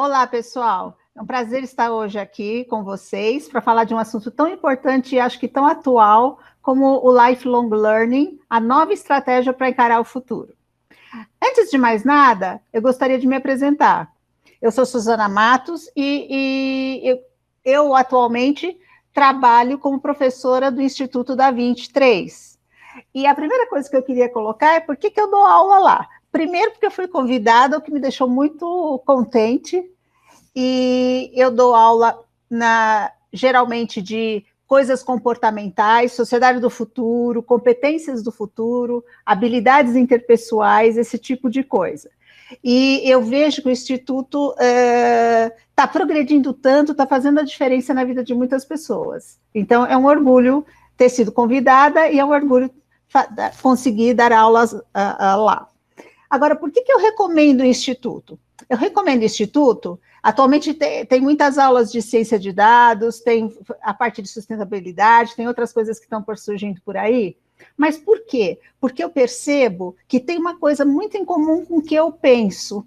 Olá, pessoal. É um prazer estar hoje aqui com vocês para falar de um assunto tão importante e acho que tão atual como o lifelong learning, a nova estratégia para encarar o futuro. Antes de mais nada, eu gostaria de me apresentar. Eu sou Suzana Matos e eu atualmente trabalho como professora do Instituto da 23. E a primeira coisa que eu queria colocar é por que eu dou aula lá. Primeiro, porque eu fui convidada, o que me deixou muito contente, e eu dou aula geralmente de coisas comportamentais, sociedade do futuro, competências do futuro, habilidades interpessoais, esse tipo de coisa. E eu vejo que o Instituto está progredindo tanto, está fazendo a diferença na vida de muitas pessoas. Então, é um orgulho ter sido convidada e é um orgulho conseguir dar aulas lá. Agora, por que eu recomendo o Instituto? Eu recomendo o Instituto. Atualmente tem muitas aulas de ciência de dados, tem a parte de sustentabilidade, tem outras coisas que estão surgindo por aí. Mas por quê? Porque eu percebo que tem uma coisa muito em comum com o que eu penso.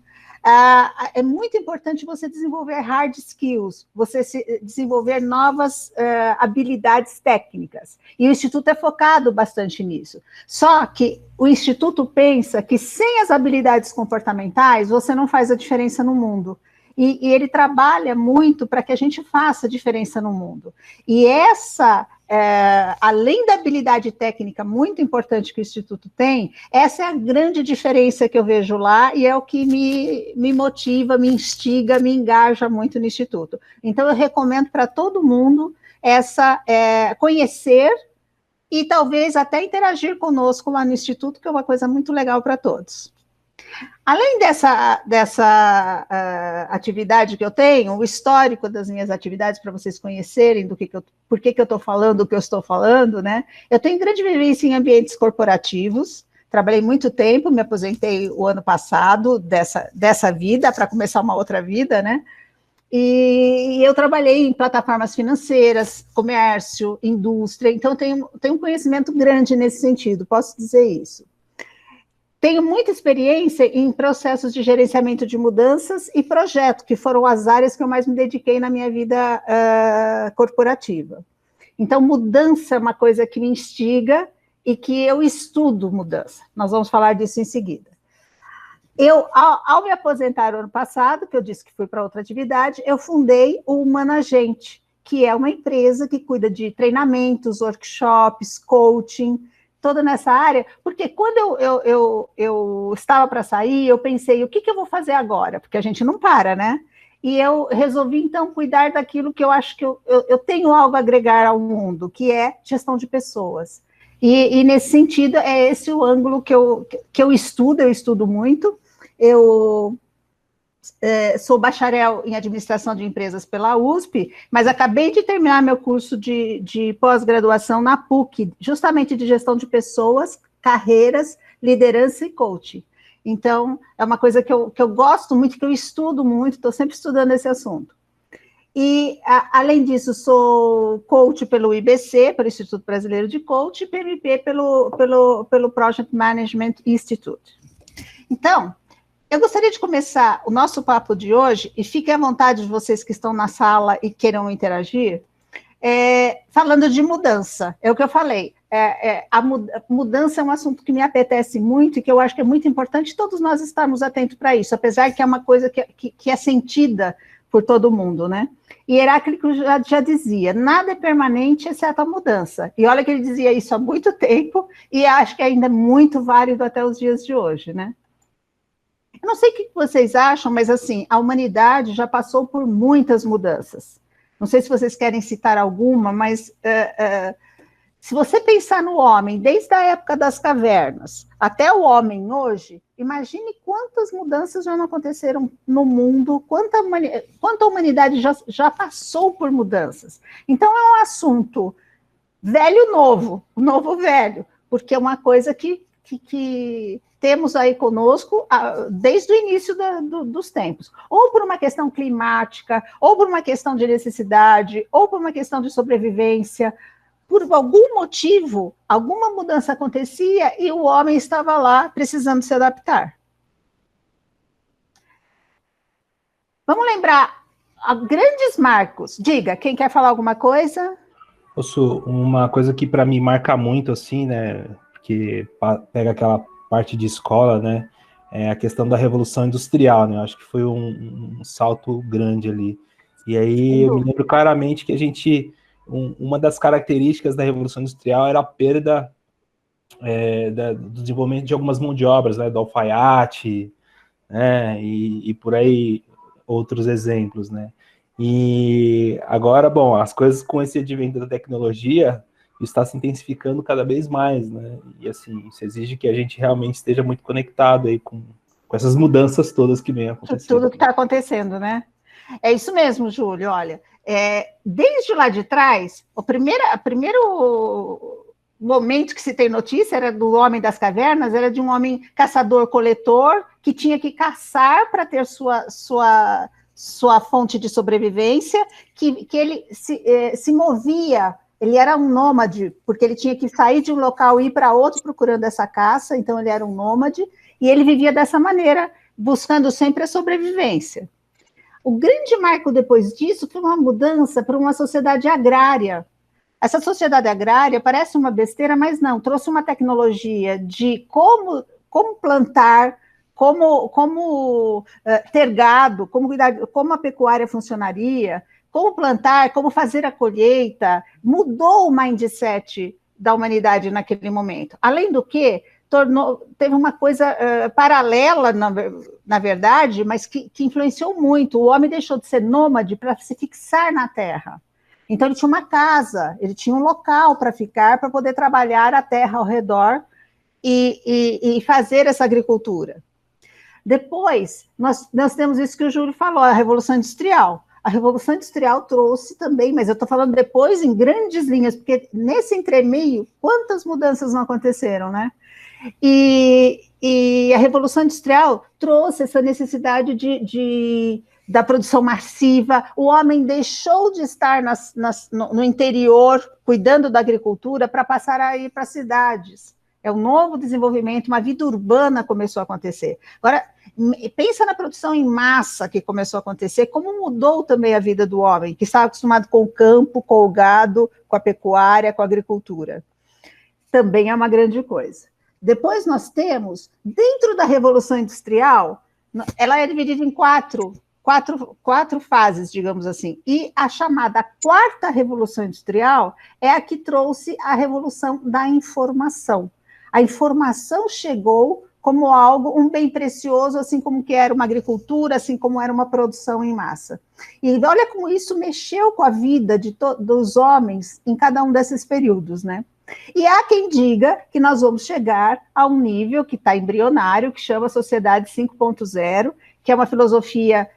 É muito importante você desenvolver hard skills, você desenvolver novas habilidades técnicas. E o Instituto é focado bastante nisso. Só que o Instituto pensa que sem as habilidades comportamentais, você não faz a diferença no mundo. E ele trabalha muito para que a gente faça diferença no mundo. E além da habilidade técnica muito importante que o Instituto tem, essa é a grande diferença que eu vejo lá e é o que me motiva, me instiga, me engaja muito no Instituto. Então, eu recomendo para todo mundo conhecer e talvez até interagir conosco lá no Instituto, que é uma coisa muito legal para todos. Além dessa atividade que eu tenho, o histórico das minhas atividades, para vocês conhecerem por que eu estou falando o que eu estou falando, né? Eu tenho grande vivência em ambientes corporativos, trabalhei muito tempo, me aposentei o ano passado dessa vida, para começar uma outra vida, né? E eu trabalhei em plataformas financeiras, comércio, indústria, então tenho um conhecimento grande nesse sentido, posso dizer isso. Tenho muita experiência em processos de gerenciamento de mudanças e projeto, que foram as áreas que eu mais me dediquei na minha vida corporativa. Então, mudança é uma coisa que me instiga e que eu estudo mudança. Nós vamos falar disso em seguida. Ao me aposentar no ano passado, que eu disse que fui para outra atividade, eu fundei o Humanagente, que é uma empresa que cuida de treinamentos, workshops, coaching, toda nessa área, porque quando eu estava para sair, eu pensei, o que eu vou fazer agora? Porque a gente não para, né? E eu resolvi, então, cuidar daquilo que eu acho que eu tenho algo a agregar ao mundo, que é gestão de pessoas. E nesse sentido, é esse o ângulo que eu estudo muito. Eu sou bacharel em administração de empresas pela USP, mas acabei de terminar meu curso de pós-graduação na PUC, justamente de gestão de pessoas, carreiras, liderança e coaching. Então, é uma coisa que eu gosto muito, que eu estudo muito, estou sempre estudando esse assunto. E, além disso, sou coach pelo IBC, pelo Instituto Brasileiro de Coaching, e PMP pelo Project Management Institute. Então, eu gostaria de começar o nosso papo de hoje, e fiquem à vontade, vocês que estão na sala e queiram interagir, falando de mudança. É o que eu falei, a mudança é um assunto que me apetece muito e que eu acho que é muito importante todos nós estarmos atentos para isso, apesar que é uma coisa que é sentida por todo mundo, né? E Heráclito já dizia, nada é permanente exceto a mudança. E olha que ele dizia isso há muito tempo, e acho que ainda é muito válido até os dias de hoje, né? Eu não sei o que vocês acham, mas assim, a humanidade já passou por muitas mudanças. Não sei se vocês querem citar alguma, mas se você pensar no homem, desde a época das cavernas até o homem hoje, imagine quantas mudanças já não aconteceram no mundo, quanta a humanidade já passou por mudanças. Então, é um assunto velho-novo, novo-velho, porque é uma coisa que temos aí conosco desde o início dos tempos, ou por uma questão climática, ou por uma questão de necessidade, ou por uma questão de sobrevivência. Por algum motivo, alguma mudança acontecia e o homem estava lá precisando se adaptar. Vamos lembrar grandes marcos. Diga, quem quer falar alguma coisa? Uma coisa que para mim marca muito, assim, né, que pega aquela parte de escola, né, é a questão da Revolução Industrial, né, eu acho que foi um salto grande ali. E aí eu me lembro claramente que uma das características da Revolução Industrial era a perda do desenvolvimento de algumas mãos de obras, né, do alfaiate, né, e por aí outros exemplos, né. E agora, bom, as coisas com esse advento da tecnologia está se intensificando cada vez mais, né, e assim, isso exige que a gente realmente esteja muito conectado aí com essas mudanças todas que vêm acontecendo. Tudo que está acontecendo, né? É isso mesmo, Júlio, olha, desde lá de trás, o primeiro momento que se tem notícia era do homem das cavernas, era de um homem caçador-coletor que tinha que caçar para ter sua fonte de sobrevivência, que ele se movia, ele era um nômade, porque ele tinha que sair de um local e ir para outro procurando essa caça, então ele era um nômade, e ele vivia dessa maneira, buscando sempre a sobrevivência. O grande marco depois disso foi uma mudança para uma sociedade agrária. Essa sociedade agrária parece uma besteira, mas não, trouxe uma tecnologia de como plantar, como ter gado, como a pecuária funcionaria, como plantar, como fazer a colheita, mudou o mindset da humanidade naquele momento. Além do que, teve uma coisa paralela, na verdade, mas que influenciou muito. O homem deixou de ser nômade para se fixar na terra. Então, ele tinha uma casa, ele tinha um local para ficar, para poder trabalhar a terra ao redor e fazer essa agricultura. Depois, nós temos isso que o Júlio falou, a Revolução Industrial. A Revolução Industrial trouxe também, mas eu estou falando depois em grandes linhas, porque nesse entremeio, quantas mudanças não aconteceram, né? E a Revolução Industrial trouxe essa necessidade da produção massiva, o homem deixou de estar no interior, cuidando da agricultura, para passar a ir para as cidades. É um novo desenvolvimento, uma vida urbana começou a acontecer. Agora, pensa na produção em massa que começou a acontecer, como mudou também a vida do homem, que estava acostumado com o campo, com o gado, com a pecuária, com a agricultura. Também é uma grande coisa. Depois nós temos, dentro da Revolução Industrial, ela é dividida em quatro fases, digamos assim, e a chamada quarta Revolução Industrial é a que trouxe a revolução da informação. A informação chegou como um bem precioso, assim como que era uma agricultura, assim como era uma produção em massa. E olha como isso mexeu com a vida dos homens em cada um desses períodos, né? E há quem diga que nós vamos chegar a um nível que está embrionário, que chama Sociedade 5.0, que é uma filosofia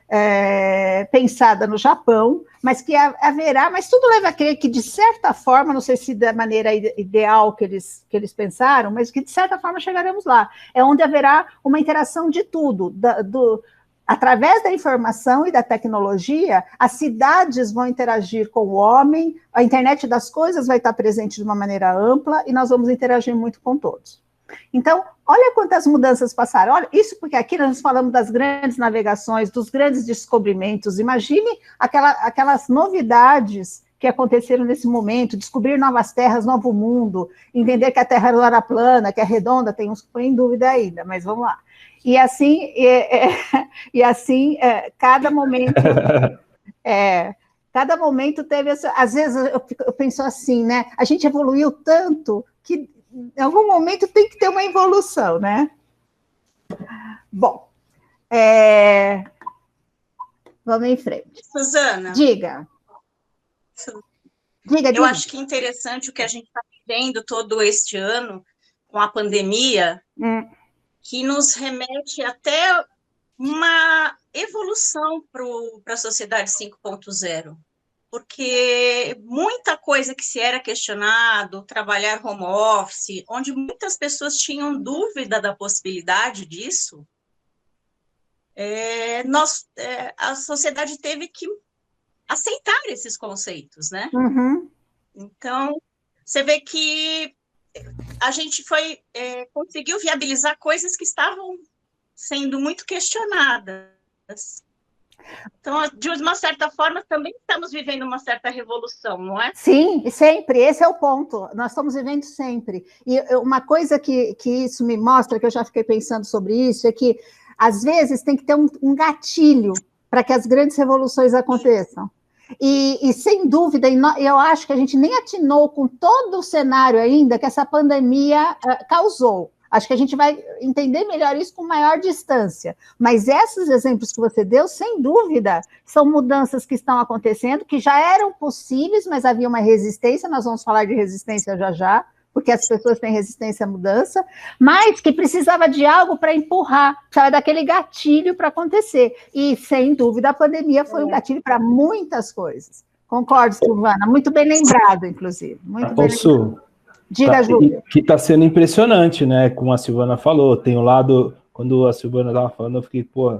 pensada no Japão, mas que haverá, mas tudo leva a crer que, de certa forma, não sei se da maneira ideal que eles pensaram, mas que, de certa forma, chegaremos lá. É onde haverá uma interação de tudo, através da informação e da tecnologia, as cidades vão interagir com o homem, a internet das coisas vai estar presente de uma maneira ampla e nós vamos interagir muito com todos. Então, olha quantas mudanças passaram. Olha, isso porque aqui nós falamos das grandes navegações, dos grandes descobrimentos. Imagine aquelas novidades que aconteceram nesse momento, descobrir novas terras, novo mundo, entender que a Terra não era plana, que é redonda, tem uns que põem em dúvida ainda, mas vamos lá. E assim, cada momento teve, às vezes eu penso assim, né? A gente evoluiu tanto que em algum momento tem que ter uma evolução, né? Bom, vamos em frente. Suzana. Diga. Eu acho que é interessante o que a gente está vivendo todo este ano com a pandemia, que nos remete até uma evolução para a sociedade 5.0. Porque muita coisa que se era questionado, trabalhar home office, onde muitas pessoas tinham dúvida da possibilidade disso, a sociedade teve que aceitar esses conceitos, né? Uhum. Então, você vê que a gente conseguiu viabilizar coisas que estavam sendo muito questionadas. Então, de uma certa forma, também estamos vivendo uma certa revolução, não é? Sim, sempre, esse é o ponto. Nós estamos vivendo sempre. E uma coisa que isso me mostra, que eu já fiquei pensando sobre isso, é que, às vezes, tem que ter um gatilho para que as grandes revoluções aconteçam. E sem dúvida, eu acho que a gente nem atinou com todo o cenário ainda que essa pandemia causou. Acho que a gente vai entender melhor isso com maior distância. Mas esses exemplos que você deu, sem dúvida, são mudanças que estão acontecendo, que já eram possíveis, mas havia uma resistência, nós vamos falar de resistência já já, porque as pessoas têm resistência à mudança, mas que precisava de algo para empurrar, precisava daquele gatilho para acontecer. E, sem dúvida, a pandemia foi um gatilho para muitas coisas. Concordo, Silvana, muito bem lembrado, inclusive. Muito bem lembrado. Diga, Júlio. Que está sendo impressionante, né? Como a Silvana falou, tem um lado, quando a Silvana estava falando, eu fiquei, pô,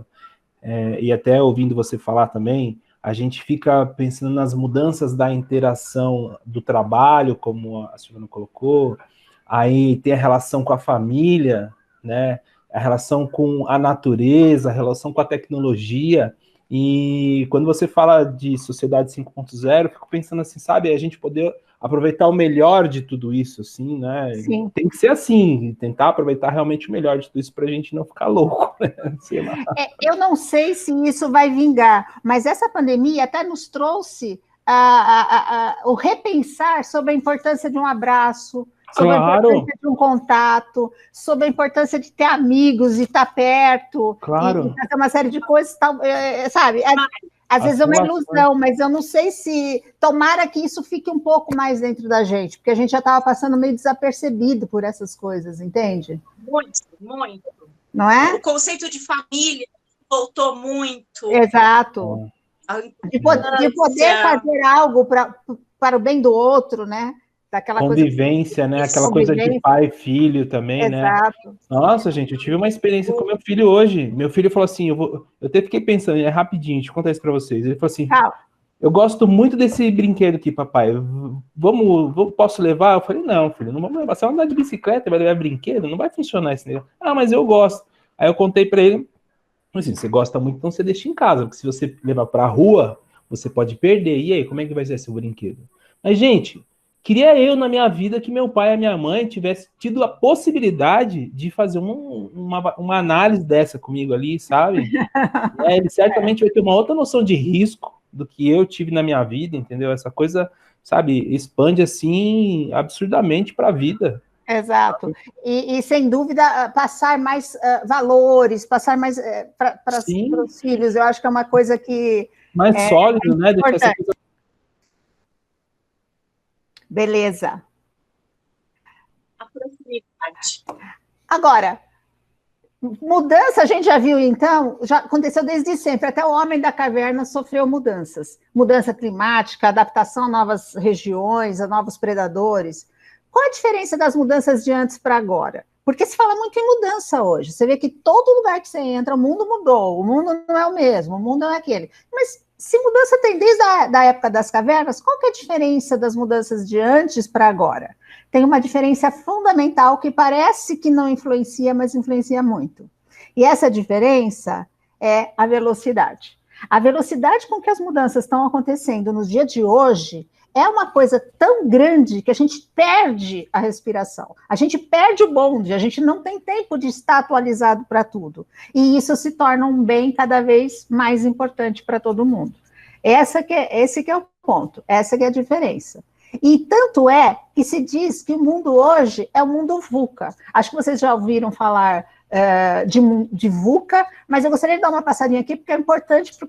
e até ouvindo você falar também, a gente fica pensando nas mudanças da interação do trabalho, como a Silvana colocou, aí tem a relação com a família, né? A relação com a natureza, a relação com a tecnologia, e quando você fala de sociedade 5.0, eu fico pensando assim, sabe, a gente poder aproveitar o melhor de tudo isso, assim, né? Sim. Tem que ser assim, tentar aproveitar realmente o melhor de tudo isso para a gente não ficar louco, né? Sei lá. Eu não sei se isso vai vingar, mas essa pandemia até nos trouxe o repensar sobre a importância de um abraço, sobre a importância de um contato, sobre a importância de ter amigos e estar perto, claro. e fazer uma série de coisas, sabe? Às vezes é uma ilusão, mas eu não sei se... Tomara que isso fique um pouco mais dentro da gente, porque a gente já estava passando meio desapercebido por essas coisas, entende? Muito, muito. Não é? O conceito de família voltou muito. Exato. De poder fazer algo para o bem do outro, né? Daquela convivência, coisa... né? Aquela coisa de pai e filho também, né? Exato. Nossa, gente, eu tive uma experiência com meu filho hoje. Meu filho falou assim, eu até fiquei pensando, é rapidinho, deixa eu contar isso para vocês. Ele falou assim, eu gosto muito desse brinquedo aqui, papai. Posso levar? Eu falei, não, filho, não vamos levar. Você vai andar de bicicleta, vai levar brinquedo? Não vai funcionar esse negócio. Ah, mas eu gosto. Aí eu contei para ele, assim, você gosta muito, então você deixa em casa, porque se você levar para a rua, você pode perder. E aí, como é que vai ser esse brinquedo? Mas, gente, queria eu, na minha vida, que meu pai e a minha mãe tivessem tido a possibilidade de fazer uma análise dessa comigo ali, sabe? Ele certamente vai ter uma outra noção de risco do que eu tive na minha vida, entendeu? Essa coisa, sabe, expande, assim, absurdamente para a vida. Exato. E, sem dúvida, passar mais valores, passar mais para os filhos, eu acho que é uma coisa que... Mais sólido, né? Deixar essa coisa... Beleza. A proximidade. Agora, mudança, a gente já viu, então, já aconteceu desde sempre, até o homem da caverna sofreu mudanças. Mudança climática, adaptação a novas regiões, a novos predadores. Qual a diferença das mudanças de antes para agora? Porque se fala muito em mudança hoje. Você vê que todo lugar que você entra, o mundo mudou, o mundo não é o mesmo, o mundo não é aquele. Mas se mudança tem desde a época das cavernas, qual que é a diferença das mudanças de antes para agora? Tem uma diferença fundamental que parece que não influencia, mas influencia muito. E essa diferença é a velocidade. A velocidade com que as mudanças estão acontecendo nos dias de hoje é uma coisa tão grande que a gente perde a respiração. A gente perde o bonde, a gente não tem tempo de estar atualizado para tudo. E isso se torna um bem cada vez mais importante para todo mundo. Esse que é o ponto, essa que é a diferença. E tanto é que se diz que o mundo hoje é o mundo VUCA. Acho que vocês já ouviram falar de VUCA, mas eu gostaria de dar uma passadinha aqui, porque é importante para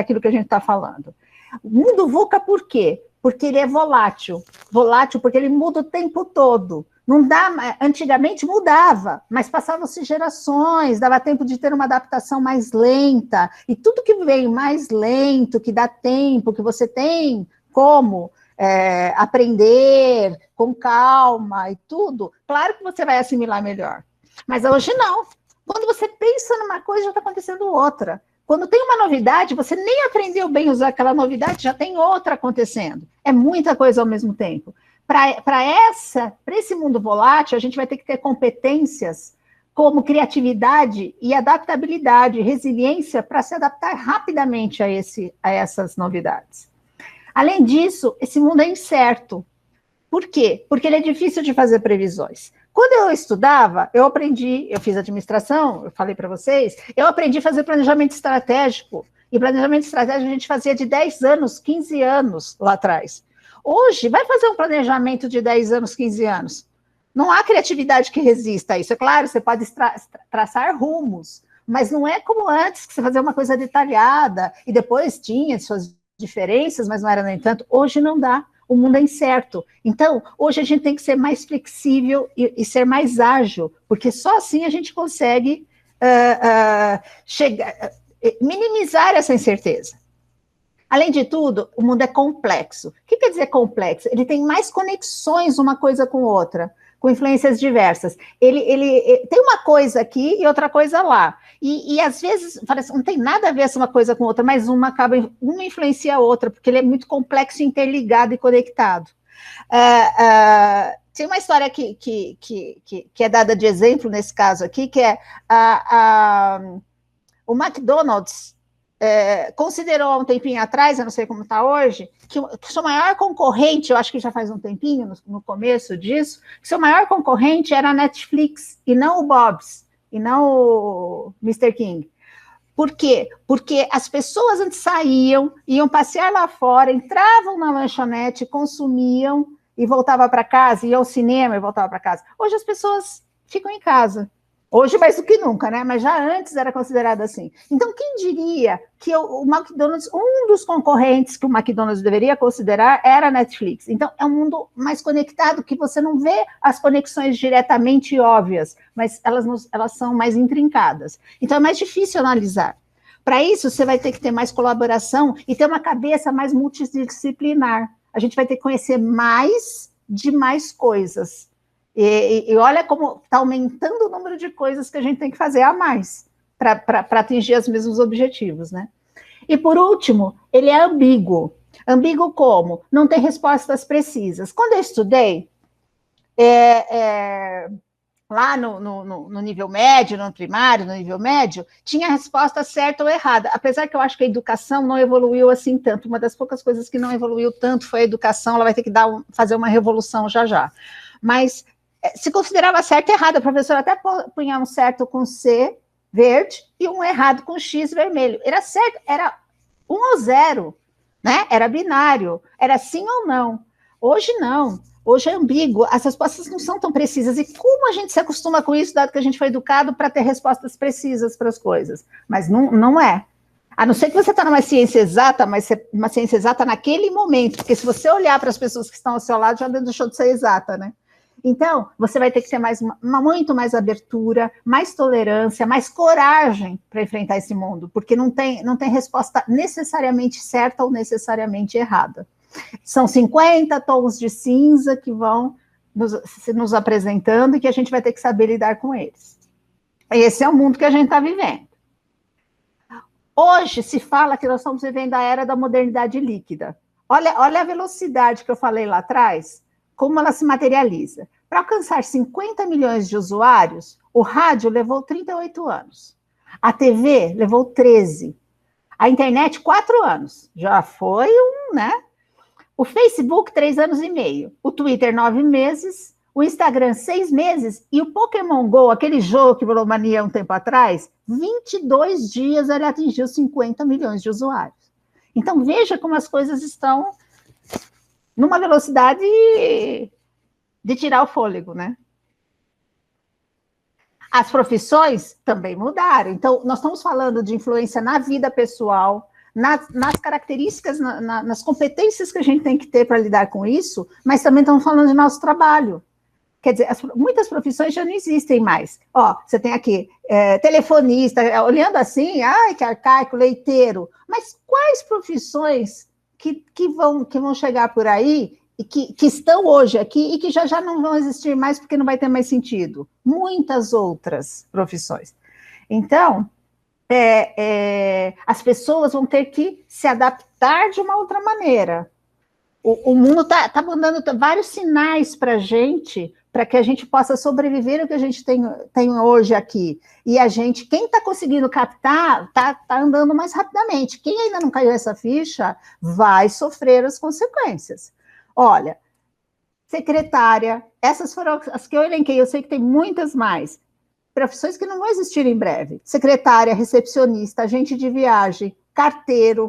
aquilo que a gente está falando. O mundo VUCA por quê? Porque ele é volátil. Volátil porque ele muda o tempo todo. Não dá, antigamente mudava, mas passavam-se gerações, dava tempo de ter uma adaptação mais lenta, e tudo que vem mais lento, que dá tempo, que você tem como aprender com calma e tudo, claro que você vai assimilar melhor. Mas hoje não. Quando você pensa numa coisa, já está acontecendo outra. Quando tem uma novidade, você nem aprendeu bem a usar aquela novidade, já tem outra acontecendo. É muita coisa ao mesmo tempo. Para esse mundo volátil, a gente vai ter que ter competências como criatividade e adaptabilidade, resiliência para se adaptar rapidamente a essas novidades. Além disso, esse mundo é incerto. Por quê? Porque ele é difícil de fazer previsões. Quando eu estudava, eu fiz administração, eu falei para vocês, eu aprendi a fazer planejamento estratégico. E planejamento estratégico a gente fazia de 10 anos, 15 anos lá atrás. Hoje, vai fazer um planejamento de 10 anos, 15 anos. Não há criatividade que resista a isso. É claro, você pode traçar rumos, mas não é como antes, que você fazia uma coisa detalhada, e depois tinha suas diferenças, mas não era, no entanto. Hoje não dá. O mundo é incerto. Então, hoje a gente tem que ser mais flexível e ser mais ágil, porque só assim a gente consegue minimizar essa incerteza. Além de tudo, o mundo é complexo. O que quer dizer complexo? Ele tem mais conexões uma coisa com outra, com influências diversas. Ele tem uma coisa aqui e outra coisa lá. E às vezes, parece, não tem nada a ver essa uma coisa com outra, mas uma influencia a outra, porque ele é muito complexo, interligado e conectado. Tem uma história que é dada de exemplo nesse caso aqui, que é o McDonald's considerou há um tempinho atrás, eu não sei como está hoje, que o seu maior concorrente, eu acho que já faz um tempinho, no começo disso, que seu maior concorrente era a Netflix, e não o Bob's, e não o Mr. King. Por quê? Porque as pessoas antes saíam, iam passear lá fora, entravam na lanchonete, consumiam, e voltavam para casa, iam ao cinema e voltavam para casa. Hoje as pessoas ficam em casa. Hoje mais do que nunca, né? Mas já antes era considerado assim. Então, quem diria que o McDonald's, um dos concorrentes que o McDonald's deveria considerar era a Netflix. Então, é um mundo mais conectado, que você não vê as conexões diretamente óbvias, mas elas são mais intrincadas. Então, é mais difícil analisar. Para isso, você vai ter que ter mais colaboração e ter uma cabeça mais multidisciplinar. A gente vai ter que conhecer mais de mais coisas. E olha como está aumentando o número de coisas que a gente tem que fazer a mais para atingir os mesmos objetivos, né? E, por último, ele é ambíguo. Ambíguo como? Não tem respostas precisas. Quando eu estudei, lá no nível médio, no primário, no nível médio, tinha a resposta certa ou errada, apesar que eu acho que a educação não evoluiu assim tanto. Uma das poucas coisas que não evoluiu tanto foi a educação, ela vai ter que fazer uma revolução já. Mas se considerava certo e errado, a professora até punha um certo com C verde e um errado com X vermelho. Era certo, era 1 ou 0, né? Era binário, era sim ou não. Hoje não, hoje é ambíguo, as respostas não são tão precisas. E como a gente se acostuma com isso, dado que a gente foi educado para ter respostas precisas para as coisas? Mas não é. A não ser que você está numa ciência exata, mas uma ciência exata naquele momento, porque se você olhar para as pessoas que estão ao seu lado, já deixou de ser exata, né? Então, você vai ter que ter muito mais abertura, mais tolerância, mais coragem para enfrentar esse mundo, porque não tem resposta necessariamente certa ou necessariamente errada. São 50 tons de cinza que vão nos apresentando e que a gente vai ter que saber lidar com eles. Esse é o mundo que a gente está vivendo. Hoje se fala que nós estamos vivendo a era da modernidade líquida. Olha a velocidade que eu falei lá atrás, como ela se materializa. Para alcançar 50 milhões de usuários, o rádio levou 38 anos. A TV levou 13. A internet, 4 anos. Já foi né? O Facebook, 3 anos e meio. O Twitter, 9 meses. O Instagram, 6 meses. E o Pokémon GO, aquele jogo que virou mania um tempo atrás, 22 dias ele atingiu 50 milhões de usuários. Então, veja como as coisas estão numa velocidade de tirar o fôlego, né? As profissões também mudaram. Então, nós estamos falando de influência na vida pessoal, nas características, nas competências que a gente tem que ter para lidar com isso, mas também estamos falando de nosso trabalho. Quer dizer, muitas profissões já não existem mais. Você tem aqui telefonista, olhando assim, ai, que arcaico, leiteiro. Mas quais profissões que vão chegar por aí e que estão hoje aqui e que já não vão existir mais porque não vai ter mais sentido? Muitas outras profissões. Então, as pessoas vão ter que se adaptar de uma outra maneira. O mundo está mandando vários sinais para a gente, para que a gente possa sobreviver ao que a gente tem hoje aqui. E a gente, quem está conseguindo captar, está andando mais rapidamente. Quem ainda não caiu essa ficha, vai sofrer as consequências. Olha, secretária, essas foram as que eu elenquei, eu sei que tem muitas mais. Profissões que não vão existir em breve. Secretária, recepcionista, agente de viagem, carteira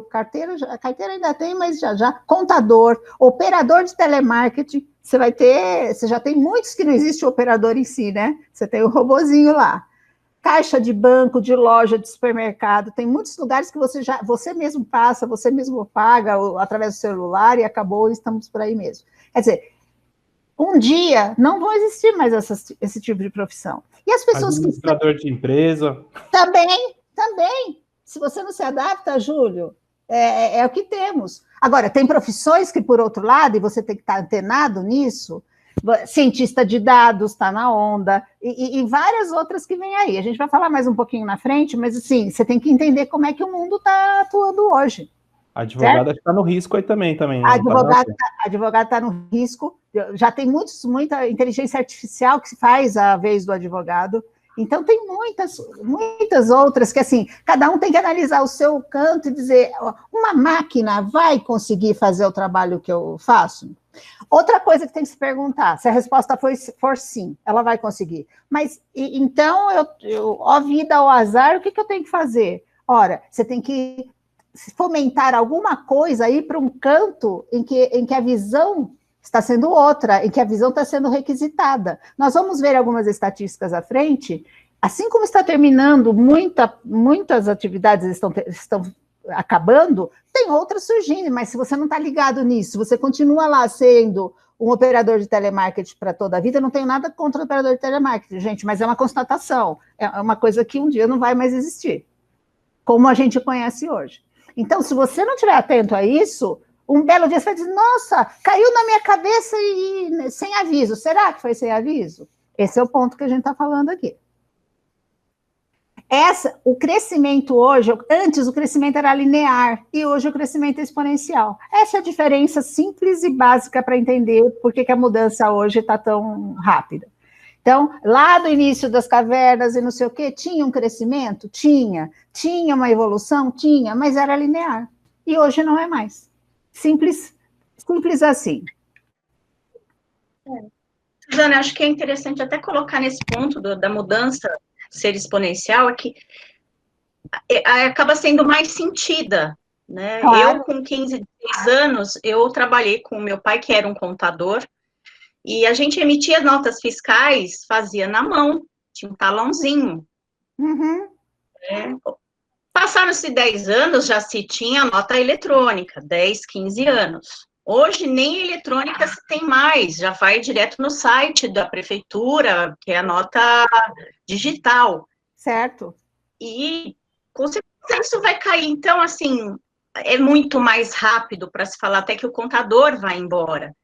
ainda tem, mas já, contador, operador de telemarketing, você já tem muitos que não existe o operador em si, né? Você tem o robozinho lá. Caixa de banco, de loja, de supermercado, tem muitos lugares que você mesmo passa, você mesmo paga através do celular e acabou, estamos por aí mesmo. Quer dizer, um dia não vão existir mais esse tipo de profissão. E as pessoas administrador de empresa. Também. Se você não se adapta, Júlio, é o que temos. Agora, tem profissões que, por outro lado, e você tem que estar antenado nisso, cientista de dados está na onda, e várias outras que vêm aí. A gente vai falar mais um pouquinho na frente, mas, assim, você tem que entender como é que o mundo está atuando hoje. A advogada está no risco aí também. Né? A advogada está no risco. Já tem muita inteligência artificial que se faz a vez do advogado. Então, tem muitas outras que, assim, cada um tem que analisar o seu canto e dizer, uma máquina vai conseguir fazer o trabalho que eu faço? Outra coisa que tem que se perguntar, se a resposta for sim, ela vai conseguir. Mas, então, ó vida, ó azar, o que eu tenho que fazer? Ora, você tem que fomentar alguma coisa aí para um canto em que a visão está sendo outra, em que a visão está sendo requisitada. Nós vamos ver algumas estatísticas à frente, assim como está terminando, muitas atividades estão acabando, tem outras surgindo, mas se você não está ligado nisso, você continua lá sendo um operador de telemarketing para toda a vida, não tenho nada contra o operador de telemarketing, gente, mas é uma constatação, é uma coisa que um dia não vai mais existir, como a gente conhece hoje. Então, se você não estiver atento a isso, um belo dia você vai dizer, nossa, caiu na minha cabeça e sem aviso. Será que foi sem aviso? Esse é o ponto que a gente está falando aqui. O crescimento hoje, antes o crescimento era linear, e hoje o crescimento é exponencial. Essa é a diferença simples e básica para entender por que a mudança hoje está tão rápida. Então, lá do início das cavernas e não sei o quê, tinha um crescimento? Tinha. Tinha uma evolução? Tinha, mas era linear. E hoje não é mais. Simples assim. Suzana, acho que é interessante até colocar nesse ponto da mudança ser exponencial, é que acaba sendo mais sentida, né? Claro. Eu, com 15, 16 anos, eu trabalhei com o meu pai, que era um contador, e a gente emitia notas fiscais, fazia na mão, tinha um talãozinho. Uhum. Passaram-se 10 anos, já se tinha nota eletrônica, 10, 15 anos. Hoje, nem eletrônica se tem mais, já vai direto no site da prefeitura, que é a nota digital. Certo. E, com certeza, isso vai cair. Então, assim, é muito mais rápido para se falar até que o contador vai embora.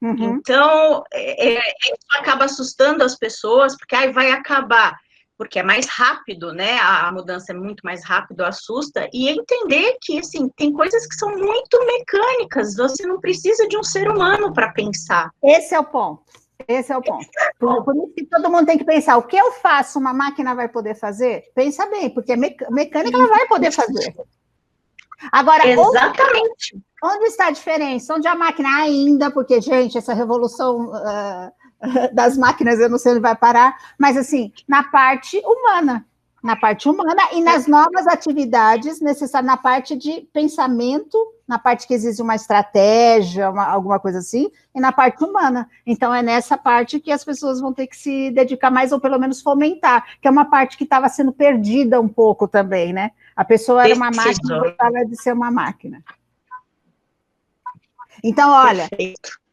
Uhum. Então, isso acaba assustando as pessoas, porque aí vai acabar, porque é mais rápido, né? A mudança é muito mais rápido, assusta, e entender que, assim, tem coisas que são muito mecânicas, você não precisa de um ser humano para pensar. Esse é o ponto. Por isso que todo mundo tem que pensar, o que eu faço, uma máquina vai poder fazer? Pensa bem, porque mecânica ela vai poder fazer. Agora, exatamente. Onde está a diferença? Onde a máquina ainda, porque, gente, essa revolução das máquinas, eu não sei onde vai parar, mas, assim, na parte humana e nas novas atividades necessárias, na parte de pensamento, na parte que existe uma estratégia, alguma coisa assim, e na parte humana. Então, é nessa parte que as pessoas vão ter que se dedicar mais, ou pelo menos fomentar, que é uma parte que estava sendo perdida um pouco também, né? A pessoa era uma máquina e gostava de ser uma máquina. Então, olha,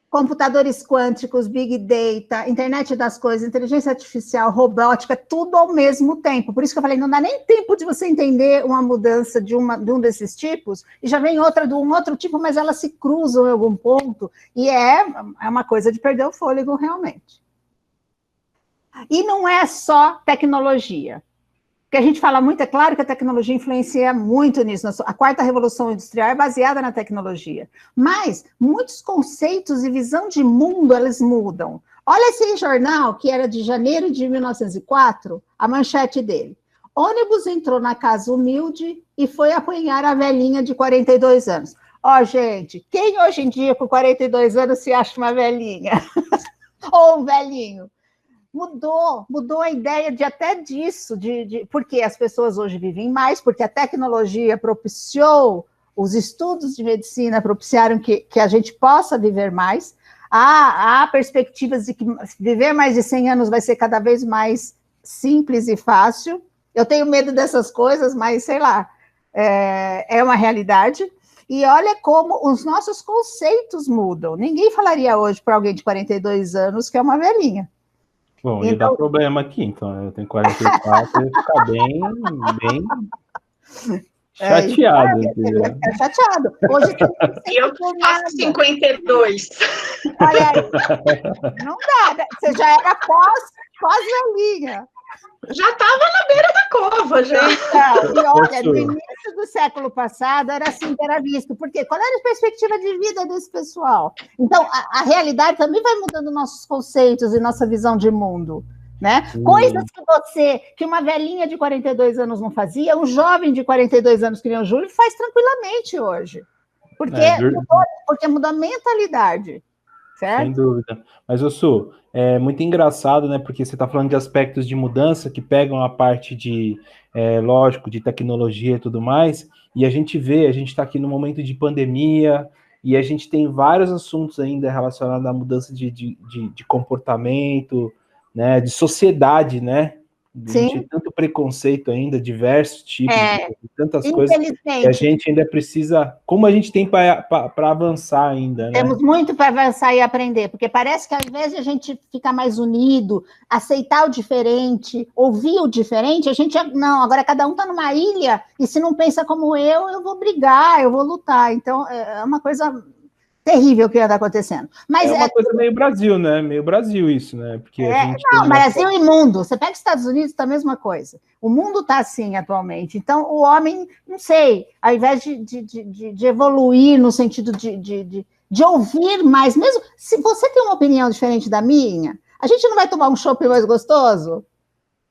computadores quânticos, Big Data, internet das coisas, inteligência artificial, robótica, tudo ao mesmo tempo. Por isso que eu falei, não dá nem tempo de você entender uma mudança de um desses tipos, e já vem outra de um outro tipo, mas elas se cruzam em algum ponto, e é uma coisa de perder o fôlego realmente. E não é só tecnologia. Porque a gente fala muito, é claro que a tecnologia influencia muito nisso. A quarta revolução industrial é baseada na tecnologia. Mas muitos conceitos e visão de mundo, eles mudam. Olha esse jornal, que era de janeiro de 1904, a manchete dele. Ônibus entrou na casa humilde e foi apanhar a velhinha de 42 anos. Ó, gente, quem hoje em dia com 42 anos se acha uma velhinha? Ou um velhinho? Mudou a ideia de até disso, porque as pessoas hoje vivem mais, porque a tecnologia propiciou, os estudos de medicina propiciaram que a gente possa viver mais. Há perspectivas de que viver mais de 100 anos vai ser cada vez mais simples e fácil. Eu tenho medo dessas coisas, mas sei lá, é uma realidade. E olha como os nossos conceitos mudam. Ninguém falaria hoje para alguém de 42 anos que é uma velhinha. Bom, ia dar problema aqui, então. Eu tenho 44, eu ia ficar bem chateado. Ficar chateado. Hoje eu faço 52. Olha aí. Não dá, você já era pós-velhinha. Já estava na beira da cova, já. Então, e olha, no início do século passado era assim que era visto. Porque qual era a perspectiva de vida desse pessoal? Então, a realidade também vai mudando nossos conceitos e nossa visão de mundo. Né? Coisas que uma velhinha de 42 anos não fazia, um jovem de 42 anos que nem o Júlio faz tranquilamente hoje. Porque mudou a mentalidade. Certo? Sem dúvida. Mas, Su, é muito engraçado, né? Porque você está falando de aspectos de mudança que pegam a parte de, lógico, de tecnologia e tudo mais, e a gente está aqui no momento de pandemia, e a gente tem vários assuntos ainda relacionados à mudança de comportamento, né? De sociedade, né? De tanto preconceito ainda, diversos tipos, de tantas coisas que a gente ainda precisa, como a gente tem para avançar ainda, né? Temos muito para avançar e aprender, porque parece que ao invés de a gente ficar mais unido, aceitar o diferente, ouvir o diferente, a gente, não, agora cada um está numa ilha, e se não pensa como eu vou brigar, eu vou lutar, então é uma coisa terrível que está acontecendo. Mas uma coisa meio Brasil, né? Meio Brasil isso, né? Porque a gente Brasil e mundo. Você pega os Estados Unidos, tá a mesma coisa. O mundo está assim atualmente. Então, o homem, não sei, ao invés de evoluir no sentido de ouvir mais, mesmo se você tem uma opinião diferente da minha, a gente não vai tomar um chopp mais gostoso?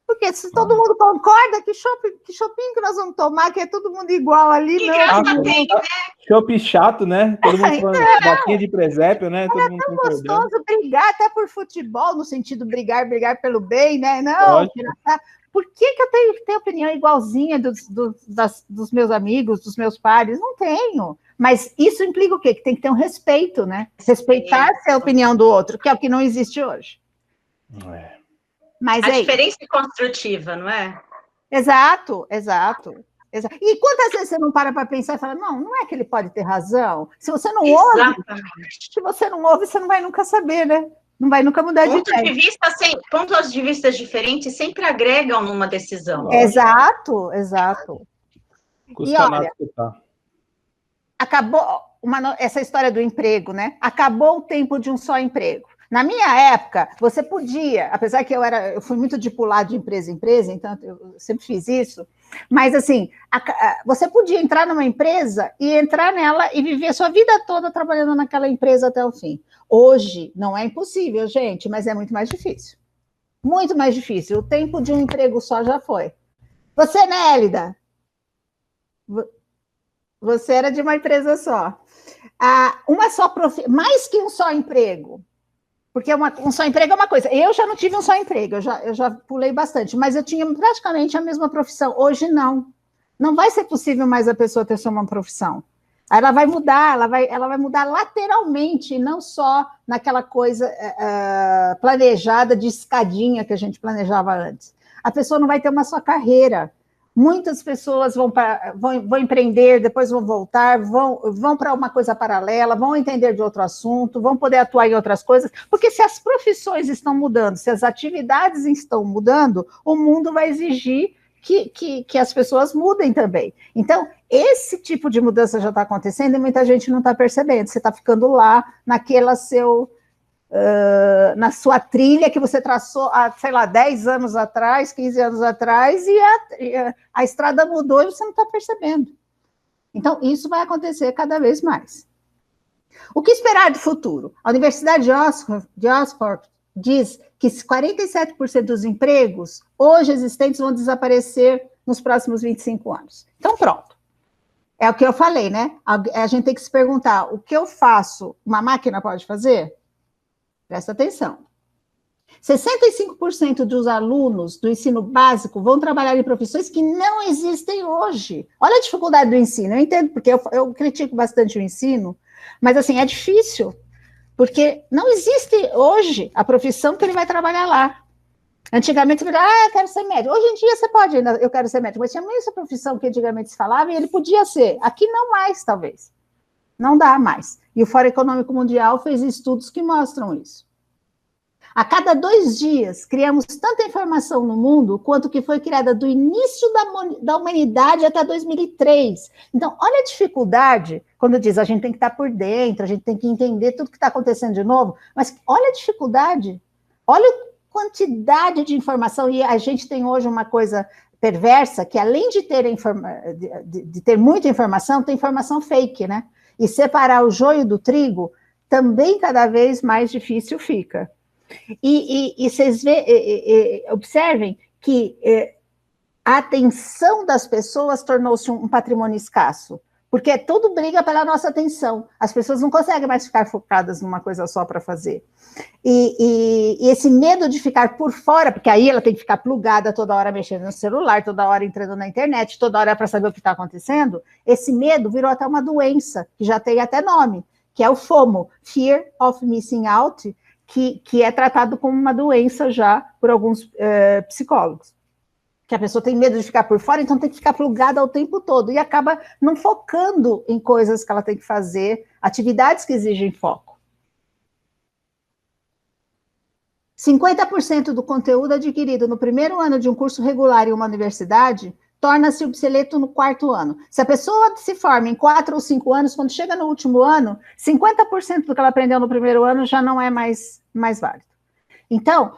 Porque se todo mundo concorda, que shopping que nós vamos tomar, que é todo mundo igual ali, que não. Chopp chato, né? Todo mundo falando boquinha de presépio, né? Todo mundo tão gostoso brigar até por futebol, no sentido brigar pelo bem, né? Não, por que eu tenho que ter opinião igualzinha dos meus amigos, dos meus pares? Não tenho. Mas isso implica o quê? Que tem que ter um respeito, né? Respeitar-se a opinião do outro, que é o que não existe hoje. Mas a diferença é construtiva, não é? Exato. E quantas vezes você não para pensar e fala, não é que ele pode ter razão? Se você não ouve, você não vai nunca saber, né? Não vai nunca mudar de ideia. Pontos de vista diferentes sempre agregam numa decisão. Exato. E olha, acabou essa história do emprego, né? Acabou o tempo de um só emprego. Na minha época, você podia, apesar que eu fui muito de pular de empresa em empresa, então eu sempre fiz isso, mas assim, você podia entrar numa empresa e entrar nela e viver a sua vida toda trabalhando naquela empresa até o fim. Hoje, não é impossível, gente, mas é muito mais difícil. Muito mais difícil. O tempo de um emprego só já foi. Você, Nélida? Você era de uma empresa só. Mais que um só emprego. Porque um só emprego é uma coisa. Eu já não tive um só emprego, eu já pulei bastante, mas eu tinha praticamente a mesma profissão. Hoje, não. Não vai ser possível mais a pessoa ter só uma profissão. Ela vai mudar, ela vai mudar lateralmente, não só naquela coisa planejada de escadinha que a gente planejava antes. A pessoa não vai ter uma só carreira. Muitas pessoas vão empreender, depois vão voltar, vão para uma coisa paralela, vão entender de outro assunto, vão poder atuar em outras coisas, porque se as profissões estão mudando, se as atividades estão mudando, o mundo vai exigir que as pessoas mudem também. Então, esse tipo de mudança já está acontecendo e muita gente não está percebendo, você está ficando lá naquela seu na sua trilha que você traçou há, sei lá, 10 anos atrás, 15 anos atrás, e a estrada mudou e você não está percebendo. Então, isso vai acontecer cada vez mais. O que esperar do futuro? A Universidade de Oxford diz que 47% dos empregos hoje existentes vão desaparecer nos próximos 25 anos. Então, pronto. É o que eu falei, né? A gente tem que se perguntar, o que eu faço, uma máquina pode fazer? Presta atenção. 65% dos alunos do ensino básico vão trabalhar em profissões que não existem hoje. Olha a dificuldade do ensino. Eu entendo, porque eu critico bastante o ensino, mas, assim, é difícil, porque não existe hoje a profissão que ele vai trabalhar lá. Antigamente, você falava, eu quero ser médico. Hoje em dia, você pode ainda, eu quero ser médico, mas tinha essa profissão que antigamente se falava e ele podia ser. Aqui não mais, talvez. Não dá mais. E o Fórum Econômico Mundial fez estudos que mostram isso. A cada 2 dias, criamos tanta informação no mundo quanto que foi criada do início da humanidade até 2003. Então, olha a dificuldade, quando diz a gente tem que estar por dentro, a gente tem que entender tudo que está acontecendo de novo, mas olha a dificuldade, olha a quantidade de informação, e a gente tem hoje uma coisa perversa, que além de ter muita informação, tem informação fake, né? E separar o joio do trigo também cada vez mais difícil fica. E vocês observem que a atenção das pessoas tornou-se um patrimônio escasso, porque tudo briga pela nossa atenção. As pessoas não conseguem mais ficar focadas numa coisa só para fazer. E esse medo de ficar por fora, porque aí ela tem que ficar plugada toda hora mexendo no celular, toda hora entrando na internet, toda hora para saber o que está acontecendo, esse medo virou até uma doença, que já tem até nome, que é o FOMO, Fear of Missing Out, que é tratado como uma doença já por alguns psicólogos. Que a pessoa tem medo de ficar por fora, então tem que ficar plugada o tempo todo, e acaba não focando em coisas que ela tem que fazer, atividades que exigem foco. 50% do conteúdo adquirido no primeiro ano de um curso regular em uma universidade torna-se obsoleto no 4º ano. Se a pessoa se forma em 4 ou 5 anos, quando chega no último ano, 50% do que ela aprendeu no primeiro ano já não é mais válido. Então,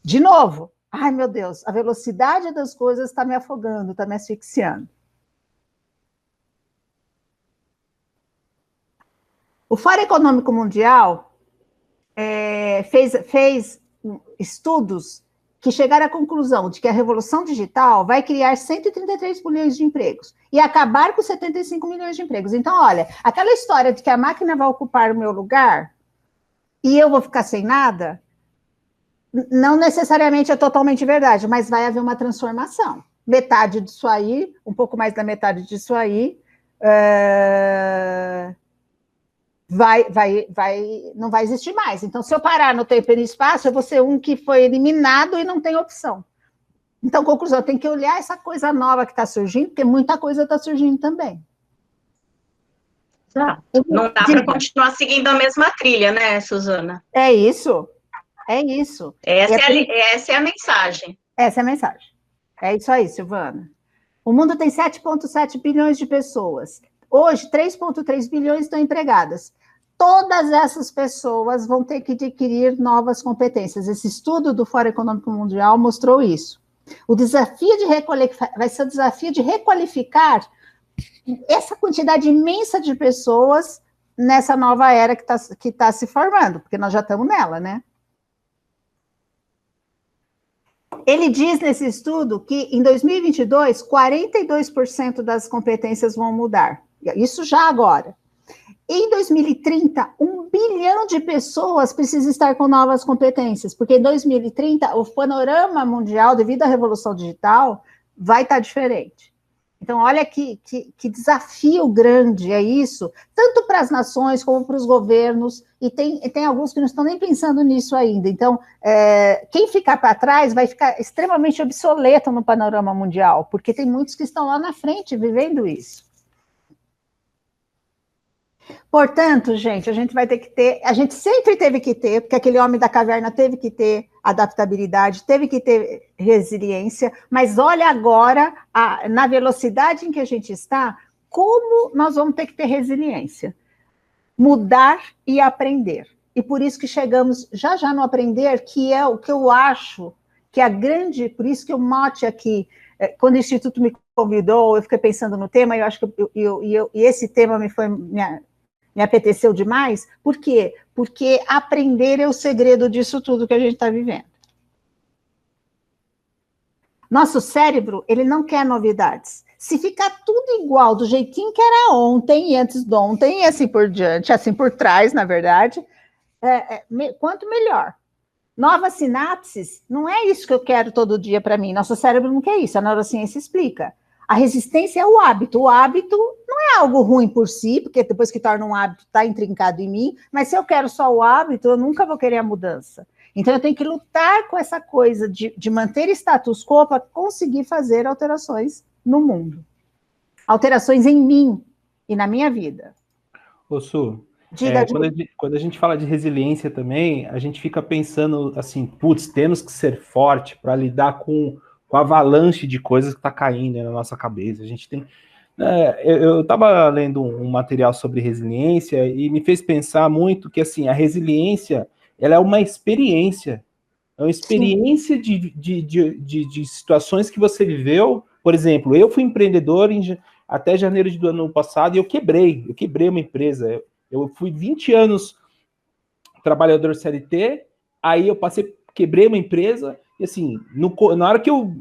de novo, ai meu Deus, a velocidade das coisas está me afogando, está me asfixiando. O Fórum Econômico Mundial fez estudos que chegaram à conclusão de que a revolução digital vai criar 133 milhões de empregos e acabar com 75 milhões de empregos. Então, olha, aquela história de que a máquina vai ocupar o meu lugar e eu vou ficar sem nada, não necessariamente é totalmente verdade, mas vai haver uma transformação. Metade disso aí, um pouco mais da metade disso aí, não vai existir mais. Então, se eu parar no tempo e no espaço, eu vou ser um que foi eliminado e não tem opção. Então, conclusão, tem que olhar essa coisa nova que está surgindo, porque muita coisa está surgindo também. Não dá para continuar seguindo a mesma trilha, né, Suzana? É isso. É isso. Essa é a mensagem. Essa é a mensagem. É isso aí, Silvana. O mundo tem 7,7 bilhões de pessoas. Hoje, 3,3 bilhões estão empregadas. Todas essas pessoas vão ter que adquirir novas competências. Esse estudo do Fórum Econômico Mundial mostrou isso. O desafio de requalificar vai ser o desafio de requalificar essa quantidade imensa de pessoas nessa nova era que tá se formando, porque nós já estamos nela, né? Ele diz nesse estudo que em 2022, 42% das competências vão mudar. Isso já agora. Em 2030, 1 bilhão de pessoas precisam estar com novas competências, porque em 2030 o panorama mundial, devido à revolução digital, vai estar diferente. Então, olha que desafio grande é isso, tanto para as nações como para os governos, e tem alguns que não estão nem pensando nisso ainda. Então, quem ficar para trás vai ficar extremamente obsoleto no panorama mundial, porque tem muitos que estão lá na frente vivendo isso. Portanto, gente, a gente vai ter que ter, a gente sempre teve que ter, porque aquele homem da caverna teve que ter adaptabilidade, teve que ter resiliência, mas olha agora, na velocidade em que a gente está, como nós vamos ter que ter resiliência. Mudar e aprender. e por isso que chegamos já no aprender, que é o que eu acho que a grande, por isso que o mote aqui, quando o Instituto me convidou, eu fiquei pensando no tema, e eu acho que e esse tema me apeteceu demais. Por quê? Porque aprender é o segredo disso tudo que a gente está vivendo. Nosso cérebro, ele não quer novidades. Se ficar tudo igual, do jeitinho que era ontem, e antes de ontem, e assim por diante, assim por trás, na verdade, quanto melhor. Novas sinapses, não é isso que eu quero todo dia para mim. Nosso cérebro não quer isso, a neurociência explica. A resistência é o hábito. O hábito não é algo ruim por si, porque depois que torna um hábito, está intrincado em mim, mas se eu quero só o hábito, eu nunca vou querer a mudança. Então, eu tenho que lutar com essa coisa de manter status quo para conseguir fazer alterações no mundo. Alterações em mim e na minha vida. Ô, Su, quando a gente fala de resiliência também, a gente fica pensando assim, putz, temos que ser forte para lidar com a avalanche de coisas que está caindo na nossa cabeça. A gente tem... eu estava lendo um material sobre resiliência e me fez pensar muito que assim, a resiliência ela é uma experiência de situações que você viveu. Por exemplo, eu fui empreendedor até janeiro do ano passado e eu quebrei uma empresa. Eu fui 20 anos trabalhador CLT, aí eu quebrei uma empresa, e assim, na hora que eu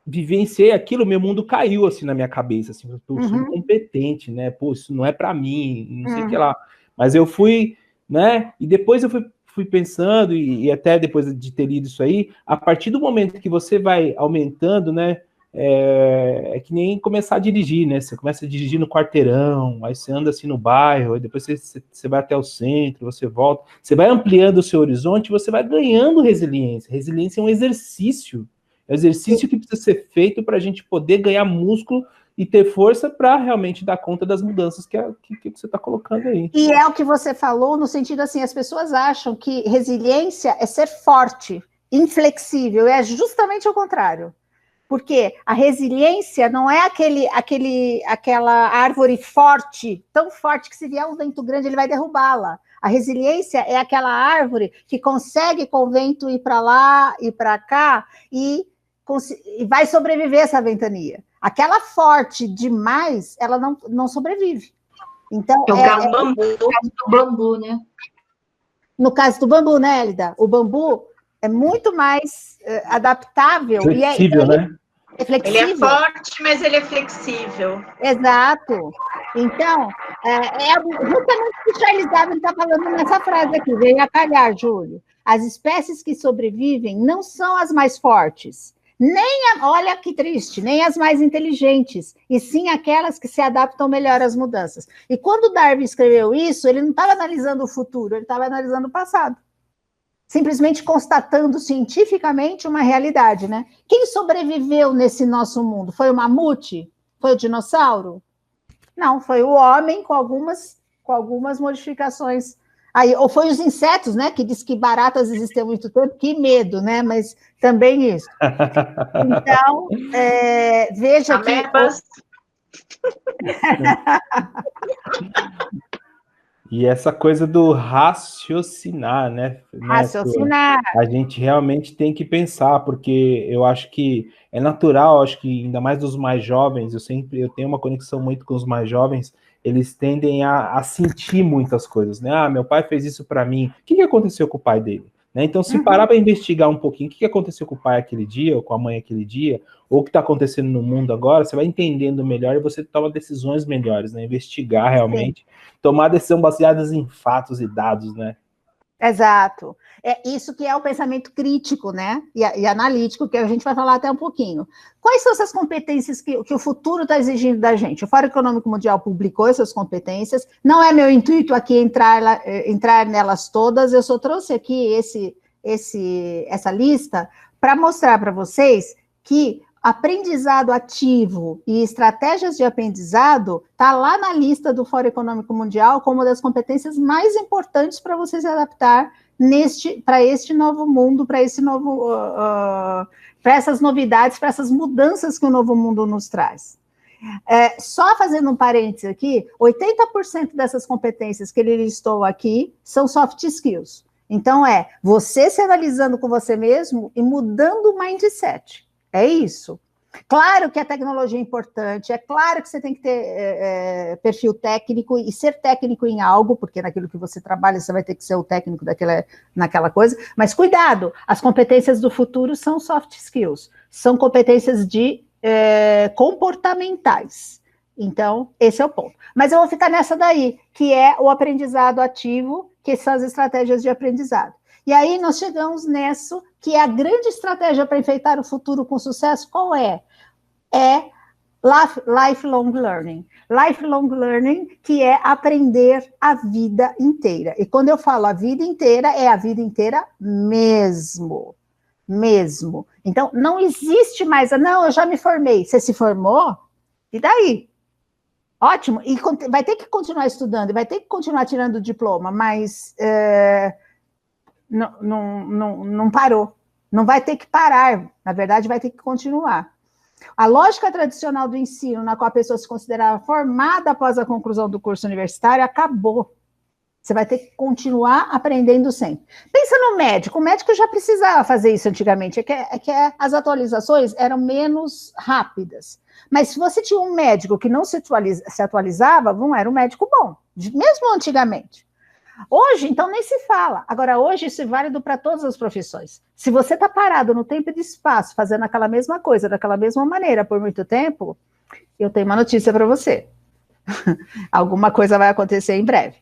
vivenciei aquilo, meu mundo caiu assim na minha cabeça, assim, eu sou incompetente, né? Pô, isso não é para mim, não sei o que lá. Mas eu fui, né? E depois eu fui pensando, e até depois de ter lido isso aí, a partir do momento que você vai aumentando, né? É que nem começar a dirigir, né? Você começa a dirigir no quarteirão, aí você anda assim no bairro, aí depois você vai até o centro, você volta, você vai ampliando o seu horizonte, você vai ganhando resiliência. Resiliência é um exercício que precisa ser feito para a gente poder ganhar músculo e ter força para realmente dar conta das mudanças que você está colocando aí. E é o que você falou, no sentido assim, as pessoas acham que resiliência é ser forte, inflexível, e é justamente o contrário. Porque a resiliência não é aquela árvore forte, tão forte que se vier um vento grande ele vai derrubá-la. A resiliência é aquela árvore que consegue com o vento ir para lá e para cá e vai sobreviver essa ventania. Aquela forte demais, ela não sobrevive. Então, é o caso do bambu, né? No caso do bambu, né, Elida? O bambu é muito mais adaptável. Flexível, né? É flexível. Ele é forte, mas ele é flexível. Exato. Então, justamente o que Charles Darwin está falando nessa frase aqui, veio a calhar, Júlio. As espécies que sobrevivem não são as mais fortes, olha que triste, nem as mais inteligentes, e sim aquelas que se adaptam melhor às mudanças. E quando Darwin escreveu isso, ele não estava analisando o futuro, ele estava analisando o passado. Simplesmente constatando cientificamente uma realidade, né? Quem sobreviveu nesse nosso mundo? Foi o mamute? Foi o dinossauro? Não, foi o homem com algumas modificações. Aí, ou foi os insetos, né? Que diz que baratas existem há muito tempo, que medo, né? Mas também isso. Então, veja Amebas. E essa coisa do raciocinar, né? Raciocinar. A gente realmente tem que pensar, porque eu acho que é natural, acho que ainda mais dos mais jovens, eu tenho uma conexão muito com os mais jovens, eles tendem a sentir muitas coisas, né? Ah, meu pai fez isso para mim. O que aconteceu com o pai dele? Né? Então, se parar para investigar um pouquinho o que aconteceu com o pai aquele dia, ou com a mãe aquele dia, ou o que está acontecendo no mundo agora, você vai entendendo melhor e você toma decisões melhores, né? Investigar realmente, tomar decisão baseadas em fatos e dados, né? Exato. É isso que é o pensamento crítico, né? E analítico, que a gente vai falar até um pouquinho. Quais são essas competências que o futuro está exigindo da gente? O Fórum Econômico Mundial publicou essas competências. Não é meu intuito aqui entrar nelas todas, eu só trouxe aqui essa lista para mostrar para vocês que aprendizado ativo e estratégias de aprendizado está lá na lista do Fórum Econômico Mundial como uma das competências mais importantes para você se adaptar para este novo mundo, para essas novidades, para essas mudanças que o novo mundo nos traz. Só fazendo um parênteses aqui, 80% dessas competências que ele listou aqui são soft skills. Então, você se analisando com você mesmo e mudando o mindset. É isso. Claro que a tecnologia é importante, é claro que você tem que ter perfil técnico e ser técnico em algo, porque naquilo que você trabalha, você vai ter que ser o técnico naquela coisa, mas cuidado, as competências do futuro são soft skills, são competências comportamentais. Então, esse é o ponto. Mas eu vou ficar nessa daí, que é o aprendizado ativo, que são as estratégias de aprendizado. E aí nós chegamos nisso, que é a grande estratégia para enfeitar o futuro com sucesso, qual é? É lifelong learning. Lifelong learning, que é aprender a vida inteira. E quando eu falo a vida inteira, é a vida inteira mesmo. Mesmo. Então, não existe mais, não, eu já me formei. Você se formou? E daí? Ótimo. E vai ter que continuar estudando, vai ter que continuar tirando o diploma, mas não parou. Não vai ter que parar, na verdade, vai ter que continuar. A lógica tradicional do ensino, na qual a pessoa se considerava formada após a conclusão do curso universitário, acabou. Você vai ter que continuar aprendendo sempre. Pensa no médico. O médico já precisava fazer isso antigamente. As atualizações eram menos rápidas. Mas se você tinha um médico que não se atualizava, não era um médico bom, mesmo antigamente. Hoje, então, nem se fala. Agora, hoje, isso é válido para todas as profissões. Se você está parado no tempo e de espaço, fazendo aquela mesma coisa, daquela mesma maneira, por muito tempo, eu tenho uma notícia para você. Alguma coisa vai acontecer em breve.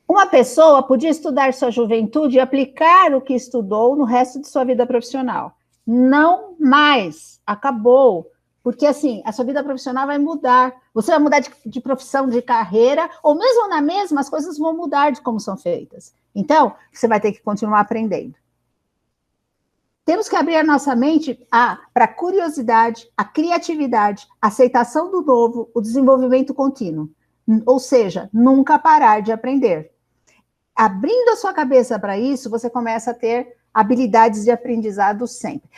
Uma pessoa podia estudar sua juventude e aplicar o que estudou no resto de sua vida profissional. Não mais. Acabou. Porque, assim, a sua vida profissional vai mudar. Você vai mudar de profissão, de carreira, ou mesmo na mesma, as coisas vão mudar de como são feitas. Então, você vai ter que continuar aprendendo. Temos que abrir a nossa mente para a curiosidade, a criatividade, a aceitação do novo, o desenvolvimento contínuo. Ou seja, nunca parar de aprender. Abrindo a sua cabeça para isso, você começa a ter habilidades de aprendizado sempre.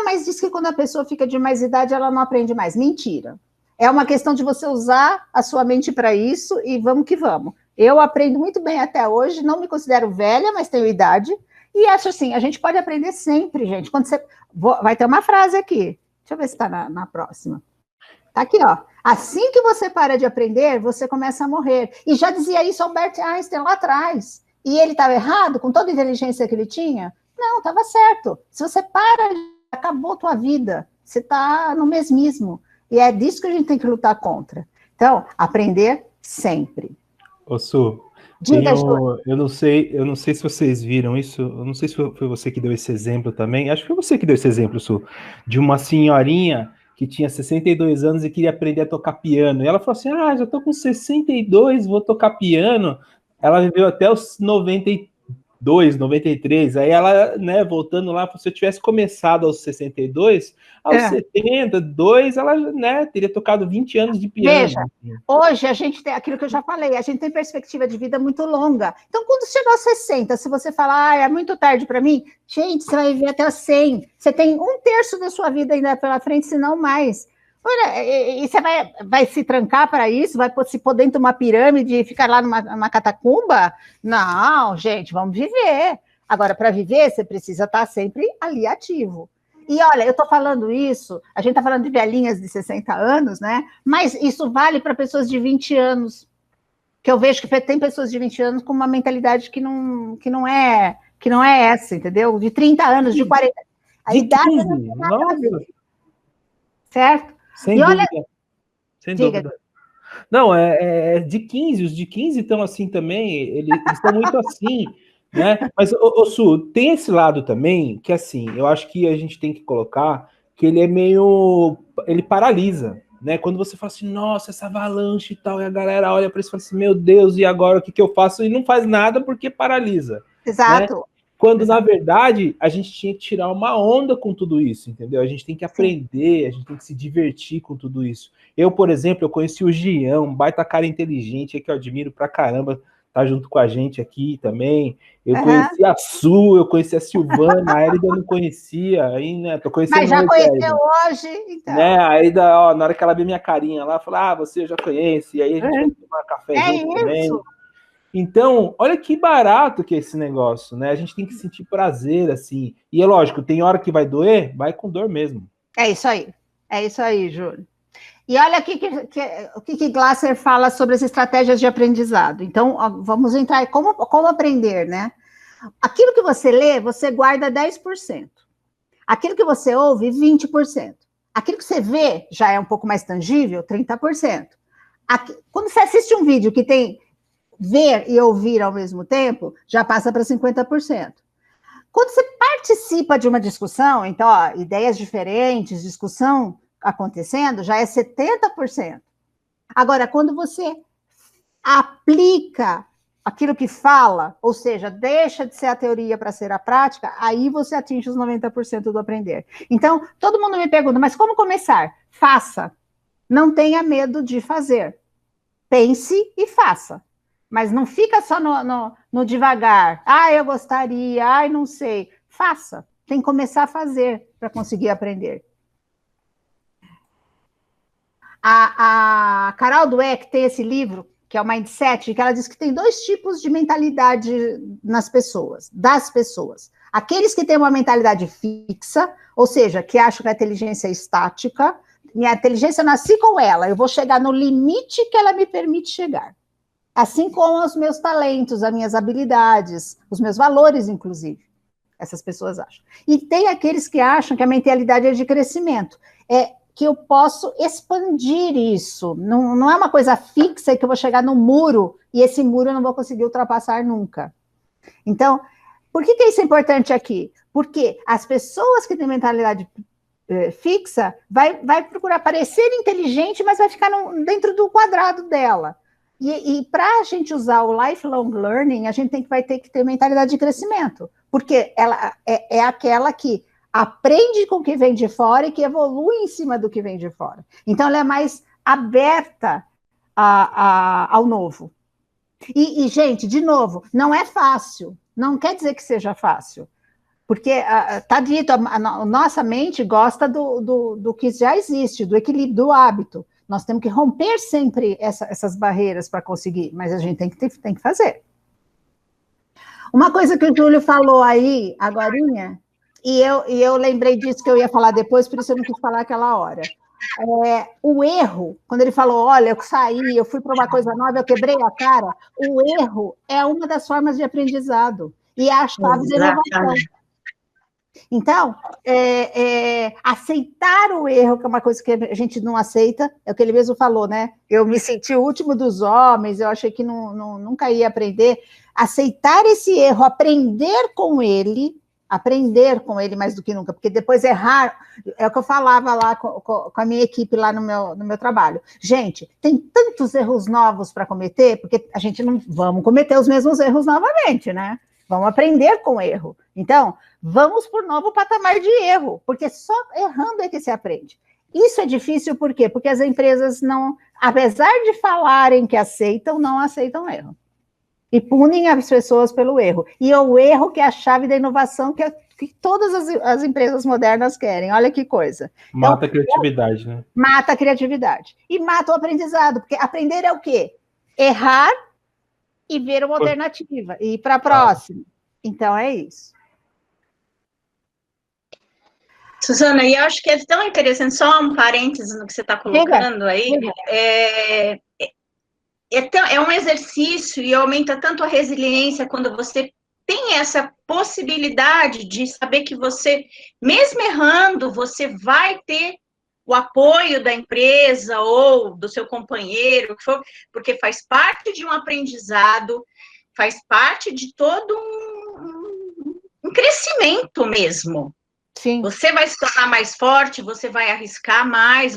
Mas diz que quando a pessoa fica de mais idade, ela não aprende mais. Mentira. É uma questão de você usar a sua mente para isso e vamos que vamos. Eu aprendo muito bem até hoje, não me considero velha, mas tenho idade. E acho assim, a gente pode aprender sempre, gente. Quando você... Vai ter uma frase aqui. Deixa eu ver se está na próxima. Está aqui, ó. Assim que você para de aprender, você começa a morrer. E já dizia isso Albert Einstein lá atrás. E ele estava errado, com toda a inteligência que ele tinha? Não, estava certo. Se você para, acabou a tua vida. Você está no mesmismo. E é disso que a gente tem que lutar contra. Então, aprender sempre. Ô, Su, eu não sei se vocês viram isso, eu não sei se foi você que deu esse exemplo também, acho que foi você que deu esse exemplo, Su, de uma senhorinha que tinha 62 anos e queria aprender a tocar piano. E ela falou assim, já tô com 62, vou tocar piano. Ela viveu até os 92, 93, aí ela, né, voltando lá, se eu tivesse começado aos 62, aos 72, ela, né, teria tocado 20 anos de piano. Veja, hoje a gente tem aquilo que eu já falei, a gente tem perspectiva de vida muito longa. Então, quando chegar aos 60, se você falar, é muito tarde para mim, gente, você vai viver até os 100. Você tem 1/3 da sua vida ainda pela frente, se não mais. Olha, e você vai se trancar para isso? Vai se pôr dentro de uma pirâmide e ficar lá numa catacumba? Não, gente, vamos viver. Agora, para viver, você precisa estar sempre ali ativo. E olha, eu estou falando isso, a gente está falando de velhinhas de 60 anos, né? Mas isso vale para pessoas de 20 anos. Que eu vejo que tem pessoas de 20 anos com uma mentalidade que não é essa, entendeu? De 30 anos, de 40. A idade 15, não tem nada a ver. Certo? Sem dúvida. Sem dúvida. Não, de 15, os de 15 estão assim também, eles estão muito assim, né? Mas, ô Su, tem esse lado também, que assim, eu acho que a gente tem que colocar que ele é meio... ele paralisa, né? Quando você fala assim, nossa, essa avalanche e tal, e a galera olha para isso e fala assim, meu Deus, e agora o que eu faço? E não faz nada porque paralisa. Exato. Né? Quando, na verdade, a gente tinha que tirar uma onda com tudo isso, entendeu? A gente tem que aprender, a gente tem que se divertir com tudo isso. Eu, por exemplo, eu conheci o Gian, um baita cara inteligente, que eu admiro pra caramba, tá junto com a gente aqui também. Eu conheci a Su, eu conheci a Silvana, a Elida eu não conhecia, aí, né, tô conhecendo. Mas já conheceu hoje, então. Né, aí, na hora que ela viu minha carinha lá, falou, você eu já conheço, e aí a gente vai tomar café junto também. Então, olha que barato que é esse negócio, né? A gente tem que sentir prazer, assim. E é lógico, tem hora que vai doer, vai com dor mesmo. É isso aí, Júlio. E olha aqui o que Glasser fala sobre as estratégias de aprendizado. Então, ó, vamos entrar em como aprender, né? Aquilo que você lê, você guarda 10%. Aquilo que você ouve, 20%. Aquilo que você vê, já é um pouco mais tangível, 30%. Quando você assiste um vídeo que tem ver e ouvir ao mesmo tempo, já passa para 50%. Quando você participa de uma discussão, então, ó, ideias diferentes, discussão acontecendo, já é 70%. Agora, quando você aplica aquilo que fala, ou seja, deixa de ser a teoria para ser a prática, aí você atinge os 90% do aprender. Então, todo mundo me pergunta, mas como começar? Faça. Não tenha medo de fazer. Pense e faça. Mas não fica só no devagar. Ah, eu gostaria, ai, não sei. Faça. Tem que começar a fazer para conseguir aprender. A Carol Dweck tem esse livro, que é o Mindset, que ela diz que tem 2 tipos de mentalidade das pessoas. Aqueles que têm uma mentalidade fixa, ou seja, que acham que a inteligência é estática. Minha inteligência, eu nasci com ela, eu vou chegar no limite que ela me permite chegar. Assim como os meus talentos, as minhas habilidades, os meus valores, inclusive. Essas pessoas acham. E tem aqueles que acham que a mentalidade é de crescimento. É que eu posso expandir isso. Não é uma coisa fixa que eu vou chegar no muro e esse muro eu não vou conseguir ultrapassar nunca. Então, por que isso é importante aqui? Porque as pessoas que têm mentalidade fixa vai procurar parecer inteligente, mas vai ficar dentro do quadrado dela. E para a gente usar o lifelong learning, a gente vai ter que ter mentalidade de crescimento, porque ela é aquela que aprende com o que vem de fora e que evolui em cima do que vem de fora. Então, ela é mais aberta ao novo. E, gente, de novo, não é fácil, não quer dizer que seja fácil, porque está dito, a nossa mente gosta do que já existe, do equilíbrio, do hábito. Nós temos que romper sempre essas barreiras para conseguir, mas a gente tem que fazer. Uma coisa que o Júlio falou aí, agorinha, e eu lembrei disso que eu ia falar depois, por isso eu não quis falar aquela hora. O erro, quando ele falou, olha, eu saí, eu fui para uma coisa nova, eu quebrei a cara, o erro é uma das formas de aprendizado, e é a chave da inovação. Então, aceitar o erro, que é uma coisa que a gente não aceita, é o que ele mesmo falou, né? Eu me senti o último dos homens, eu achei que nunca ia aprender. Aceitar esse erro, aprender com ele mais do que nunca, porque depois errar, é o que eu falava lá com a minha equipe lá no meu trabalho. Gente, tem tantos erros novos para cometer, porque a gente não vamos cometer os mesmos erros novamente, né? Vamos aprender com o erro. Então, vamos para o novo patamar de erro, porque só errando é que se aprende. Isso é difícil por quê? Porque as empresas não, apesar de falarem que aceitam, não aceitam erro. E punem as pessoas pelo erro. E é o erro que é a chave da inovação que todas as empresas modernas querem. Olha que coisa. Mata a criatividade, né? Mata a criatividade. E mata o aprendizado, porque aprender é o quê? Errar e ver uma alternativa, e ir para a próxima. Então, é isso. Suzana, e eu acho que é tão interessante, só um parênteses no que você está colocando aí, é um exercício e aumenta tanto a resiliência quando você tem essa possibilidade de saber que você, mesmo errando, você vai ter o apoio da empresa ou do seu companheiro, porque faz parte de um aprendizado, faz parte de todo um crescimento mesmo. Sim. Você vai se tornar mais forte, você vai arriscar mais,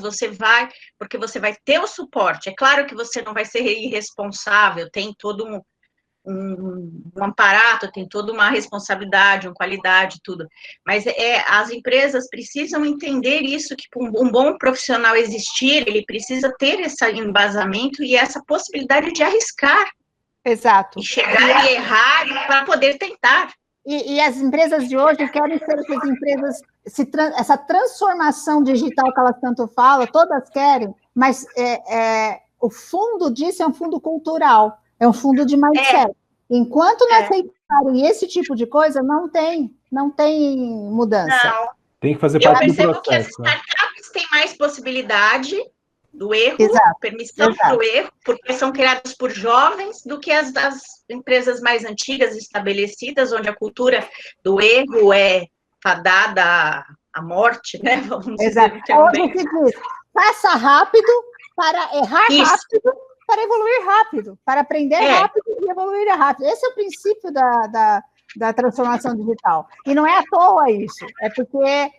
porque você vai ter o suporte. É claro que você não vai ser irresponsável, tem todo um aparato, tem toda uma responsabilidade, uma qualidade, tudo. Mas as empresas precisam entender isso, que para um bom profissional existir, ele precisa ter esse embasamento e essa possibilidade de arriscar. Exato. E chegar e errar para poder tentar. E as empresas de hoje querem ser essas empresas, essa transformação digital que elas tanto falam, todas querem, mas o fundo disso é um fundo cultural. É um fundo de mindset. Enquanto não aceitarem esse tipo de coisa, não tem mudança. Não. Tem que fazer parte do Eu percebo processo. que as startups têm mais possibilidade do erro, permissão para o erro, porque são criadas por jovens, do que as das empresas mais antigas, estabelecidas, onde a cultura do erro é fadada à morte, né? Vamos dizer também. Hoje se diz, faça rápido para errar rápido, para evoluir rápido, para aprender rápido e evoluir rápido. Esse é o princípio da transformação digital. E não é à toa isso, é porque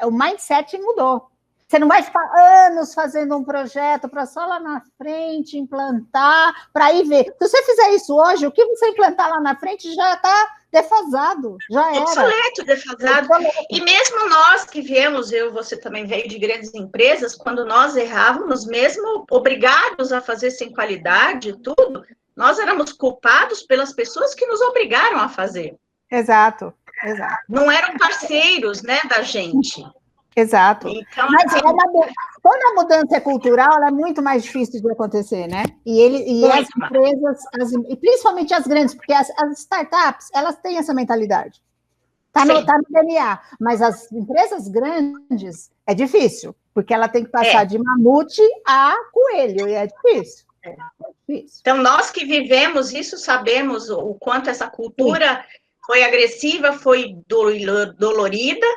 o mindset mudou. Você não vai ficar anos fazendo um projeto para só lá na frente implantar, para aí ver. Se você fizer isso hoje, o que você implantar lá na frente já está defasado, já era. Obsoleto, defasado. E mesmo nós que viemos, você também veio de grandes empresas, quando nós errávamos, mesmo obrigados a fazer sem qualidade, tudo, nós éramos culpados pelas pessoas que nos obrigaram a fazer. Exato. Não eram parceiros, né, da gente. Exato. Então, mas quando a mudança é cultural, ela é muito mais difícil de acontecer, né? E as empresas, e principalmente as grandes, porque as startups, elas têm essa mentalidade. Tá no DNA. Mas as empresas grandes, é difícil, porque ela tem que passar de mamute a coelho, e é difícil. Então, nós que vivemos isso, sabemos o quanto essa cultura foi agressiva, foi dolorida,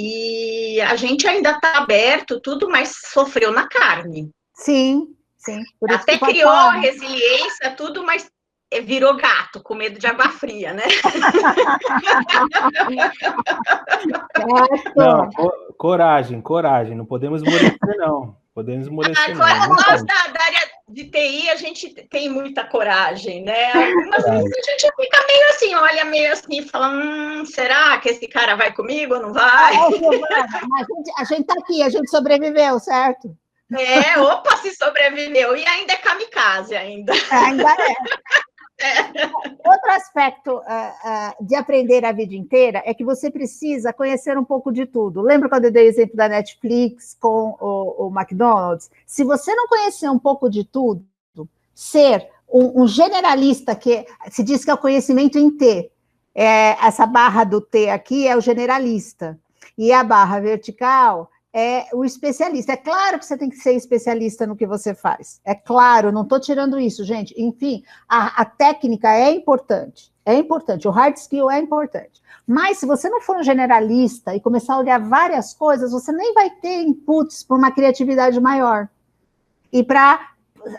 e a gente ainda está aberto, tudo, mas sofreu na carne. Sim. Até criou a resiliência, tudo, mas virou gato, com medo de água fria, né? Não, coragem, não podemos esmorecer, não. Nós da área de TI, a gente tem muita coragem, né? Algumas vezes a gente fica meio assim, olha meio assim, fala, será que esse cara vai comigo ou não vai? A gente tá aqui, a gente sobreviveu, certo? Se sobreviveu, e ainda é kamikaze, ainda. Ainda é. Outro aspecto de aprender a vida inteira é que você precisa conhecer um pouco de tudo. Lembra quando eu dei o exemplo da Netflix com o McDonald's? Se você não conhecer um pouco de tudo, ser um generalista, que se diz que é o conhecimento em T, essa barra do T aqui é o generalista, e a barra vertical é o especialista. É claro que você tem que ser especialista no que você faz. É claro, não estou tirando isso, gente. Enfim, a técnica é importante. O hard skill é importante. Mas se você não for um generalista e começar a olhar várias coisas, você nem vai ter inputs para uma criatividade maior. E para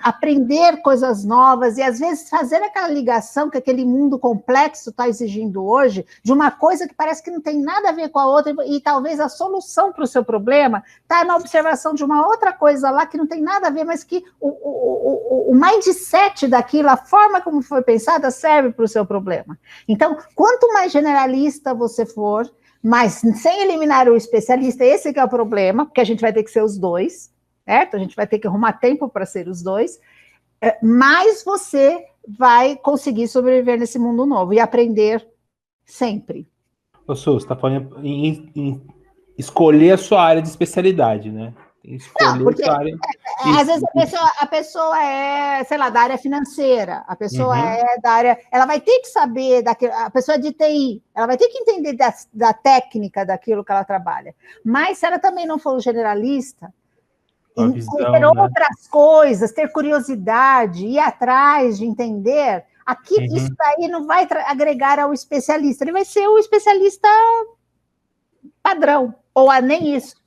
aprender coisas novas e, às vezes, fazer aquela ligação que aquele mundo complexo está exigindo hoje, de uma coisa que parece que não tem nada a ver com a outra, e talvez a solução para o seu problema está na observação de uma outra coisa lá que não tem nada a ver, mas que o mindset daquilo, a forma como foi pensada, serve para o seu problema. Então, quanto mais generalista você for, mas sem eliminar o especialista, esse que é o problema, porque a gente vai ter que ser os dois, certo? A gente vai ter que arrumar tempo para ser os dois, mas você vai conseguir sobreviver nesse mundo novo e aprender sempre. Você está falando em escolher a sua área de especialidade, né? Não, porque às vezes a pessoa é, sei lá, da área financeira, a pessoa é da área... Ela vai ter que saber, a pessoa é de TI, ela vai ter que entender da técnica daquilo que ela trabalha. Mas se ela também não for um generalista, ter outras coisas, ter curiosidade, ir atrás de entender, isso daí não vai agregar ao especialista, ele vai ser o especialista padrão, ou nem isso.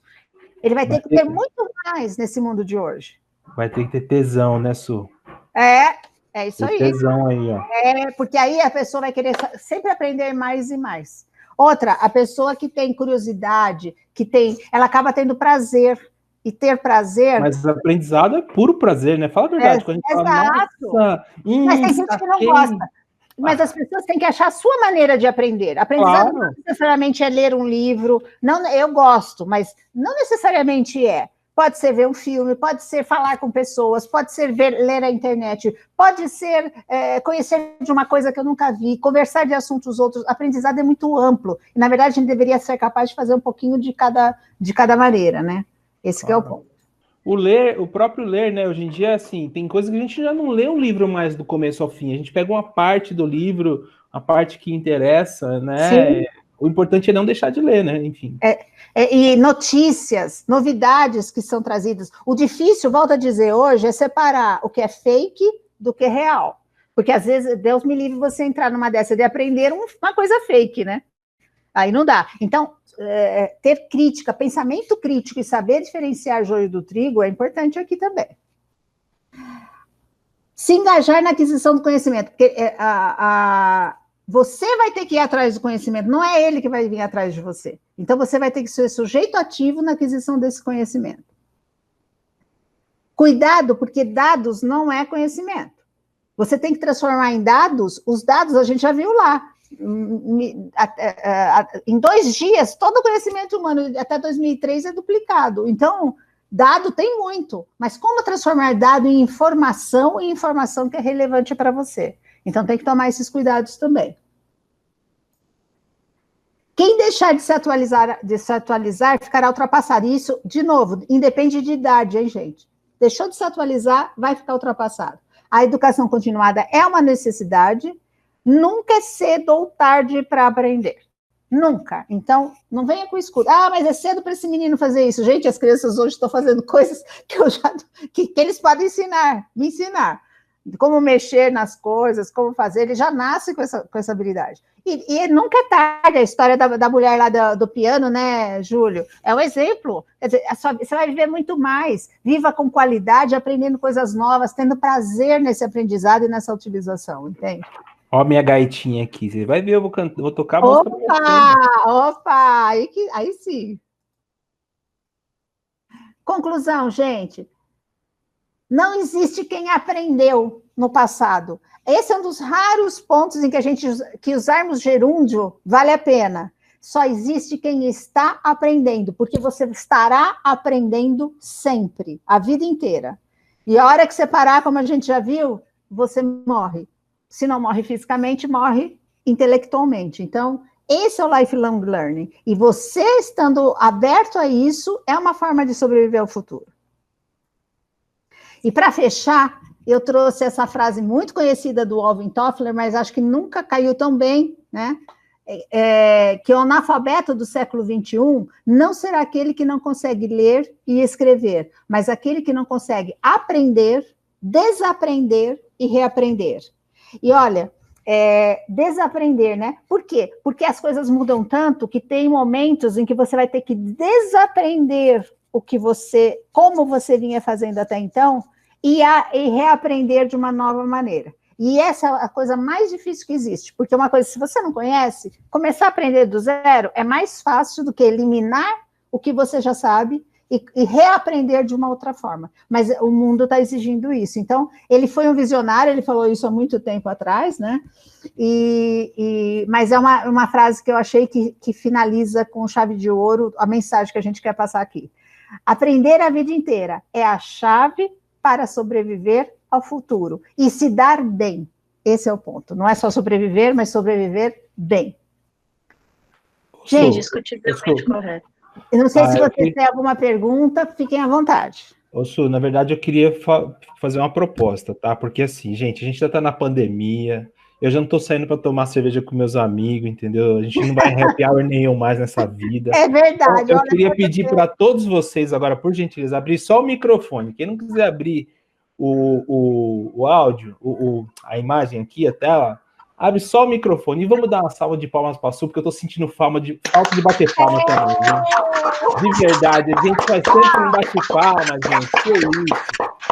Ele vai ter que ter muito mais nesse mundo de hoje. Vai ter que ter tesão, né, Su? É isso aí. Tesão aí, ó. Porque aí a pessoa vai querer sempre aprender mais e mais. Outra, a pessoa que tem curiosidade, ela acaba tendo prazer. E ter prazer... Mas aprendizado é puro prazer, né? Fala a verdade. Quando a gente fala, mas tem gente que não gosta. Mas as pessoas têm que achar a sua maneira de aprender. Aprendizado não necessariamente é ler um livro. Não, eu gosto, mas não necessariamente é. Pode ser ver um filme, pode ser falar com pessoas, pode ser ler a internet, pode ser conhecer de uma coisa que eu nunca vi, conversar de assuntos outros. Aprendizado é muito amplo. E, na verdade, a gente deveria ser capaz de fazer um pouquinho de cada maneira, né? Esse que é o ponto. o próprio ler, né? Hoje em dia, assim, tem coisas que a gente já não lê um livro mais do começo ao fim. A gente pega uma parte do livro, a parte que interessa, né? Sim. O importante é não deixar de ler, né? Enfim. E notícias, novidades que são trazidas. O difícil, volto a dizer hoje, é separar o que é fake do que é real. Porque às vezes, Deus me livre você entrar numa dessa de aprender uma coisa fake, né? Aí não dá. Então, ter crítica, pensamento crítico e saber diferenciar joio do trigo é importante aqui também. Se engajar na aquisição do conhecimento, porque você vai ter que ir atrás do conhecimento, não é ele que vai vir atrás de você. Então, você vai ter que ser sujeito ativo na aquisição desse conhecimento. Cuidado, porque dados não é conhecimento. Você tem que transformar em dados, os dados a gente já viu lá. Em 2 dias, todo o conhecimento humano até 2003 é duplicado. Então, dado tem muito, mas como transformar dado em informação e informação que é relevante para você? Então, tem que tomar esses cuidados também. Quem deixar de se atualizar ficará ultrapassado. Isso, de novo, independe de idade, hein, gente? Deixou de se atualizar, vai ficar ultrapassado. A educação continuada é uma necessidade, nunca é cedo ou tarde para aprender. Nunca. Então, não venha com escudo. Ah, mas é cedo para esse menino fazer isso. Gente, as crianças hoje estão fazendo coisas que eles podem me ensinar. Como mexer nas coisas, como fazer. Ele já nasce com essa habilidade. E nunca é tarde. A história da mulher lá do piano, né, Júlio? É um exemplo. Quer dizer, você vai viver muito mais. Viva com qualidade, aprendendo coisas novas, tendo prazer nesse aprendizado e nessa utilização, entende? Ó, minha gaitinha aqui. Você vai ver, eu vou tocar a música. Opa! Aí sim. Conclusão, gente. Não existe quem aprendeu no passado. Esse é um dos raros pontos em que usarmos gerúndio vale a pena. Só existe quem está aprendendo, porque você estará aprendendo sempre, a vida inteira. E a hora que você parar, como a gente já viu, você morre. Se não morre fisicamente, morre intelectualmente. Então, esse é o lifelong learning. E você estando aberto a isso, é uma forma de sobreviver ao futuro. E para fechar, eu trouxe essa frase muito conhecida do Alvin Toffler, mas acho que nunca caiu tão bem, né? Que o analfabeto do século XXI não será aquele que não consegue ler e escrever, mas aquele que não consegue aprender, desaprender e reaprender. E olha, desaprender, né? Por quê? Porque as coisas mudam tanto que tem momentos em que você vai ter que desaprender como você vinha fazendo até então, e reaprender de uma nova maneira. E essa é a coisa mais difícil que existe, porque uma coisa, se você não conhece, começar a aprender do zero é mais fácil do que eliminar o que você já sabe e reaprender de uma outra forma. Mas o mundo está exigindo isso. Então, ele foi um visionário, ele falou isso há muito tempo atrás, né? Mas é uma frase que eu achei que finaliza com chave de ouro a mensagem que a gente quer passar aqui. Aprender a vida inteira é a chave para sobreviver ao futuro e se dar bem. Esse é o ponto. Não é só sobreviver, mas sobreviver bem. Gente, discutivelmente correto. Eu não sei se você tem alguma pergunta, fiquem à vontade. Ô, Su, na verdade eu queria fazer uma proposta, tá? Porque assim, gente, a gente já tá na pandemia, eu já não tô saindo para tomar cerveja com meus amigos, entendeu? A gente não vai happy hour nenhum mais nessa vida. É verdade. Eu queria pedir para todos vocês agora, por gentileza, abrir só o microfone. Quem não quiser abrir o áudio, a imagem aqui, a tela, abre só o microfone. E vamos dar uma salva de palmas para a Su, porque eu tô sentindo falta de bater palma também, né? De verdade, a gente faz sempre um bate-palma, gente. Que isso?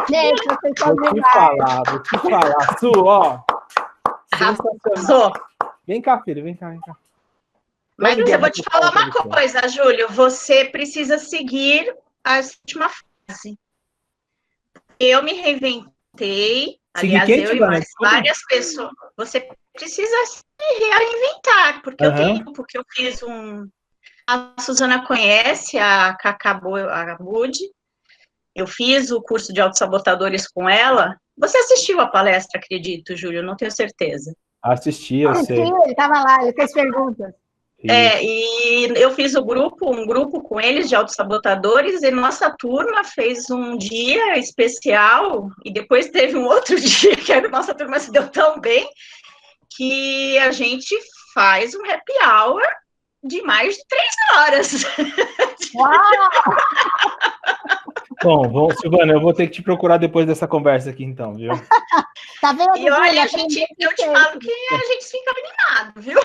Gente, vocês estão vou te falar. Su, ó. Sensacional. Vem cá, filho, vem cá. Mas eu vou te falar uma coisa, Júlio. Você precisa seguir a última fase. Eu me reinventei. Aliás, eu e mais várias pessoas. Você precisa se reinventar, porque eu fiz A Suzana conhece a Cacá Bud. Eu fiz o curso de autossabotadores com ela. Você assistiu a palestra, acredito, Júlio? Não tenho certeza. Assisti, eu sei. Ele estava lá, ele fez perguntas. E eu fiz um grupo com eles de autossabotadores, e nossa turma fez um dia especial, e depois teve um outro dia que a nossa turma se deu tão bem, que a gente faz um happy hour de mais de 3 horas. Uau! Bom, Silvana, eu vou ter que te procurar depois dessa conversa aqui, então, viu? Tá vendo? E olha, eu te falo que a gente fica animado, viu?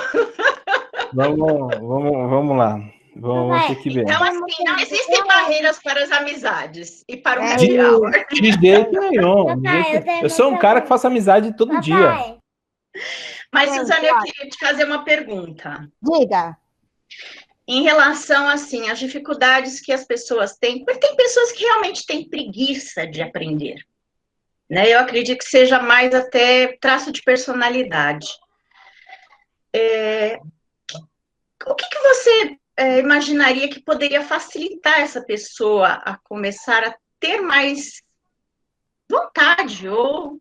Vamos lá. Vamos ter que ver. Então, assim, não existem barreiras para as amizades e para o happy hour. De jeito nenhum. Eu sou um cara que faço amizade todo dia. Mas, Suzana, eu queria te fazer uma pergunta. Diga. Em relação, assim, às dificuldades que as pessoas têm, porque tem pessoas que realmente têm preguiça de aprender, né? Eu acredito que seja mais até traço de personalidade. O que você imaginaria que poderia facilitar essa pessoa a começar a ter mais vontade ou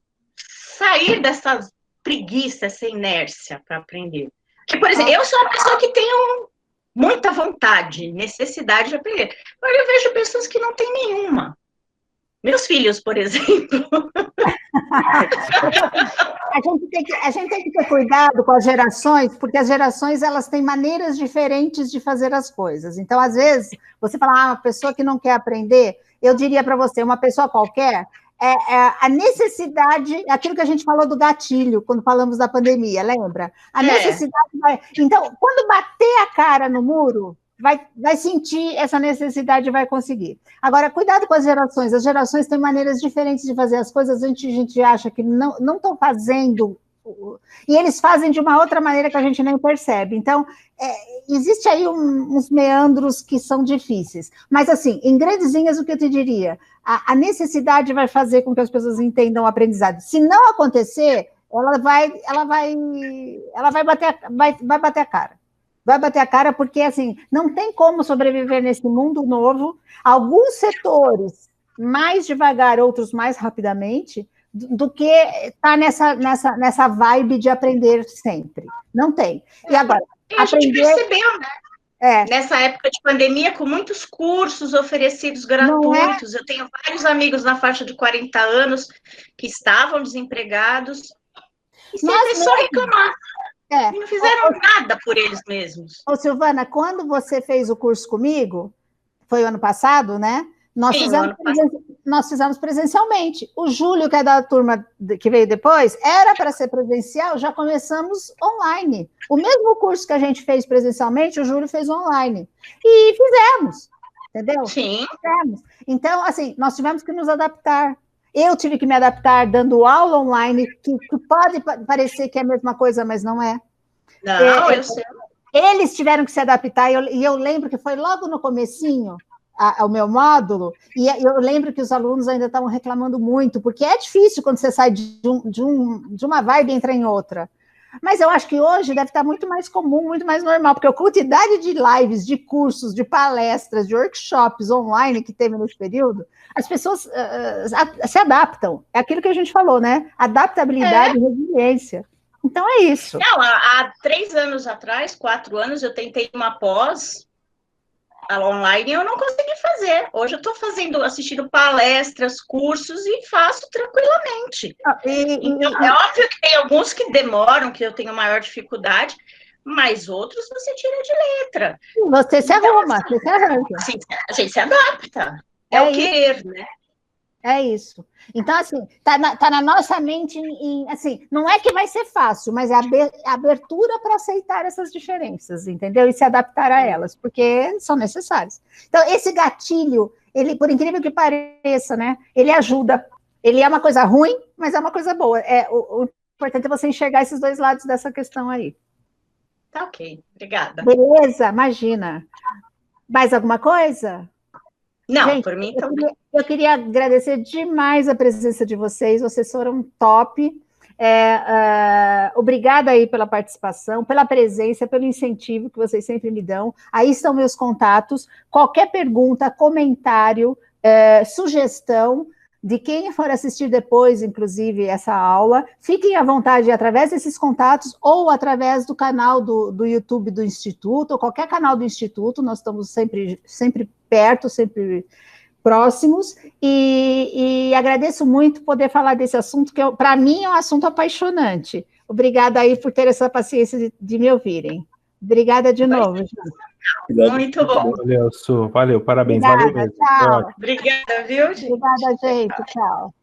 sair dessa preguiça, essa inércia para aprender? Porque, por exemplo, eu sou uma pessoa que tenho muita vontade, necessidade de aprender. Agora eu vejo pessoas que não têm nenhuma. Meus filhos, por exemplo. A gente tem que ter cuidado com as gerações, porque as gerações elas têm maneiras diferentes de fazer as coisas. Então, às vezes, você fala, uma pessoa que não quer aprender, eu diria para você, uma pessoa qualquer, a necessidade, aquilo que a gente falou do gatilho, quando falamos da pandemia, lembra? A necessidade vai... Então, quando bater a cara no muro, vai sentir essa necessidade e vai conseguir. Agora, cuidado com as gerações têm maneiras diferentes de fazer as coisas, a gente acha que não estão fazendo, e eles fazem de uma outra maneira que a gente nem percebe. Então, existe aí uns meandros que são difíceis. Mas, assim, em grandes linhas, o que eu te diria? A necessidade vai fazer com que as pessoas entendam o aprendizado. Se não acontecer, ela vai bater a cara. Vai bater a cara porque, assim, não tem como sobreviver nesse mundo novo. Alguns setores mais devagar, outros mais rapidamente, do que tá nessa vibe de aprender sempre. Não tem. E agora, a gente percebeu, né? Nessa época de pandemia, com muitos cursos oferecidos gratuitos. Eu tenho vários amigos na faixa de 40 anos que estavam desempregados e sempre só reclamar. E não fizeram nada por eles mesmos. Ô, Silvana, quando você fez o curso comigo, foi o ano passado, né? Nós fizemos presencialmente. O Júlio, que é da turma que veio depois, era para ser presencial, já começamos online. O mesmo curso que a gente fez presencialmente, o Júlio fez online. E fizemos, entendeu? Sim. Fizemos. Então, assim, nós tivemos que nos adaptar. Eu tive que me adaptar dando aula online, que pode parecer que é a mesma coisa, mas não é. Não, eu sei. Eles tiveram que se adaptar, e eu lembro que foi logo no comecinho, o meu módulo, e eu lembro que os alunos ainda estavam reclamando muito, porque é difícil quando você sai de uma vibe e entra em outra. Mas eu acho que hoje deve estar muito mais comum, muito mais normal, porque a quantidade de lives, de cursos, de palestras, de workshops online que teve nesse período, as pessoas se adaptam. É aquilo que a gente falou, né? Adaptabilidade e resiliência. Então é isso. Não, há 3 anos atrás, 4 anos, eu tentei uma pós online e eu não consegui fazer. Hoje eu estou assistindo palestras, cursos e faço tranquilamente. Então, é óbvio que tem alguns que demoram, que eu tenho maior dificuldade, mas outros você tira de letra. Você se arruma, você se arranja. A gente se adapta. É o querer, né? É isso. Então, assim, tá na nossa mente, assim, não é que vai ser fácil, mas é a abertura para aceitar essas diferenças, entendeu? E se adaptar a elas, porque são necessárias. Então, esse gatilho, ele, por incrível que pareça, né, ele ajuda. Ele é uma coisa ruim, mas é uma coisa boa. O importante é você enxergar esses dois lados dessa questão aí. Tá ok, obrigada. Beleza, imagina. Mais alguma coisa? Não, gente, por mim também. Eu queria agradecer demais a presença de vocês foram top. Obrigada aí pela participação, pela presença, pelo incentivo que vocês sempre me dão. Aí estão meus contatos. Qualquer pergunta, comentário, sugestão, de quem for assistir depois, inclusive, essa aula. Fiquem à vontade através desses contatos ou através do canal do YouTube do Instituto, ou qualquer canal do Instituto, nós estamos sempre perto, sempre próximos, e agradeço muito poder falar desse assunto, que para mim é um assunto apaixonante. Obrigada aí por ter essa paciência de me ouvirem. Obrigada de novo, gente. Muito bom. Valeu, Su. Valeu, parabéns. Obrigada, Valeu mesmo. tchau. Obrigada, viu, gente? Obrigada, gente. Tchau.